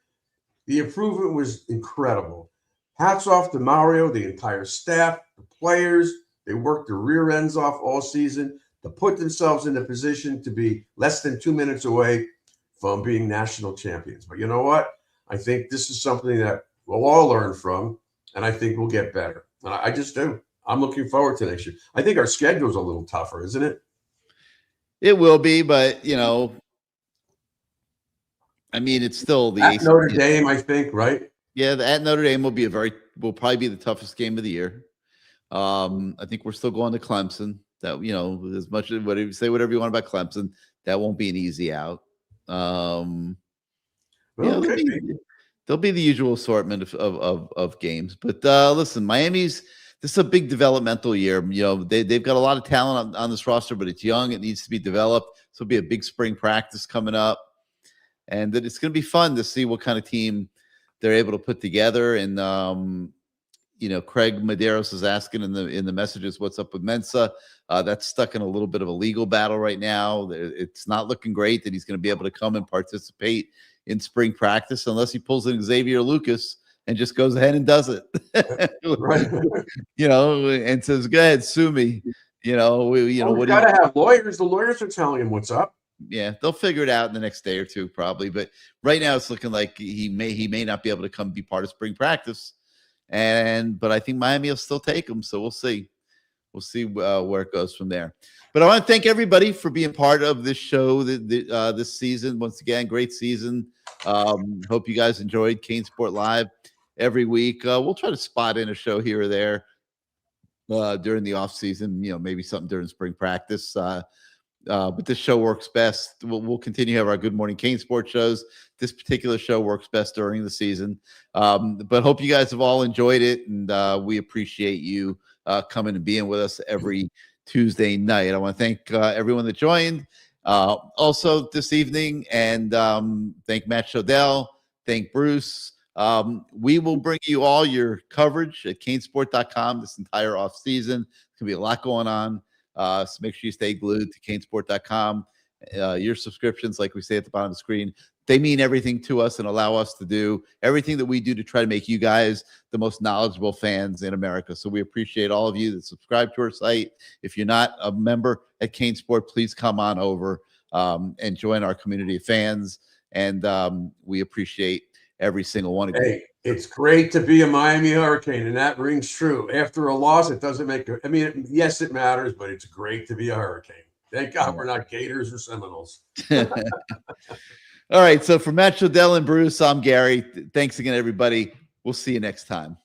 The improvement was incredible. Hats off to Mario, the entire staff, the players. They worked their rear ends off all season to put themselves in a position to be less than 2 minutes away from being national champions. But you know what? I think this is something that we'll all learn from, and I think we'll get better. And I just do. I'm looking forward to next year. I think our schedule's a little tougher, isn't it? It will be, but I mean, it's still the At Notre ACC. Dame, I think, right? Yeah, at Notre Dame will probably be the toughest game of the year. I think we're still going to Clemson. That as much as whatever you want about Clemson, that won't be an easy out. Well, There'll be the usual assortment of games. But listen, this is a big developmental year. They've got a lot of talent on this roster, but it's young. It needs to be developed. So it'll be a big spring practice coming up. And that it's going to be fun to see what kind of team they're able to put together. And Craig Medeiros is asking in the messages, what's up with Mensa? That's stuck in a little bit of a legal battle right now. It's not looking great that he's going to be able to come and participate in spring practice unless he pulls an Xavier Lucas and just goes ahead and does it. Right. And says, "Go ahead, sue me." We got to have lawyers. The lawyers are telling him what's up. Yeah, they'll figure it out in the next day or two, probably. But right now, it's looking like he may not be able to come be part of spring practice. But I think Miami will still take him. So we'll see. We'll see where it goes from there. But I want to thank everybody for being part of this show this season. Once again, great season. Hope you guys enjoyed CaneSport Live every week. We'll try to spot in a show here or there during the off season. Maybe something during spring practice. But this show works best. We'll continue to have our Good Morning CaneSport shows. This particular show works best during the season. But hope you guys have all enjoyed it, and we appreciate you coming and being with us every Tuesday night. I want to thank everyone that joined also this evening, and thank Matt Shodell, thank Bruce. We will bring you all your coverage at CaneSport.com this entire off season. There's gonna be a lot going on. So make sure you stay glued to CaneSport.com. Your subscriptions, like we say at the bottom of the screen, they mean everything to us and allow us to do everything that we do to try to make you guys the most knowledgeable fans in America. So we appreciate all of you that subscribe to our site. If you're not a member at CaneSport, please come on over and join our community of fans. And we appreciate every single one of you. Hey, it's great to be a Miami Hurricane, and that rings true. After a loss, it doesn't make – yes, it matters, but it's great to be a Hurricane. Thank God we're not Gators or Seminoles. All right, so for Matt Shodell and Bruce, I'm Gary. Thanks again, everybody. We'll see you next time.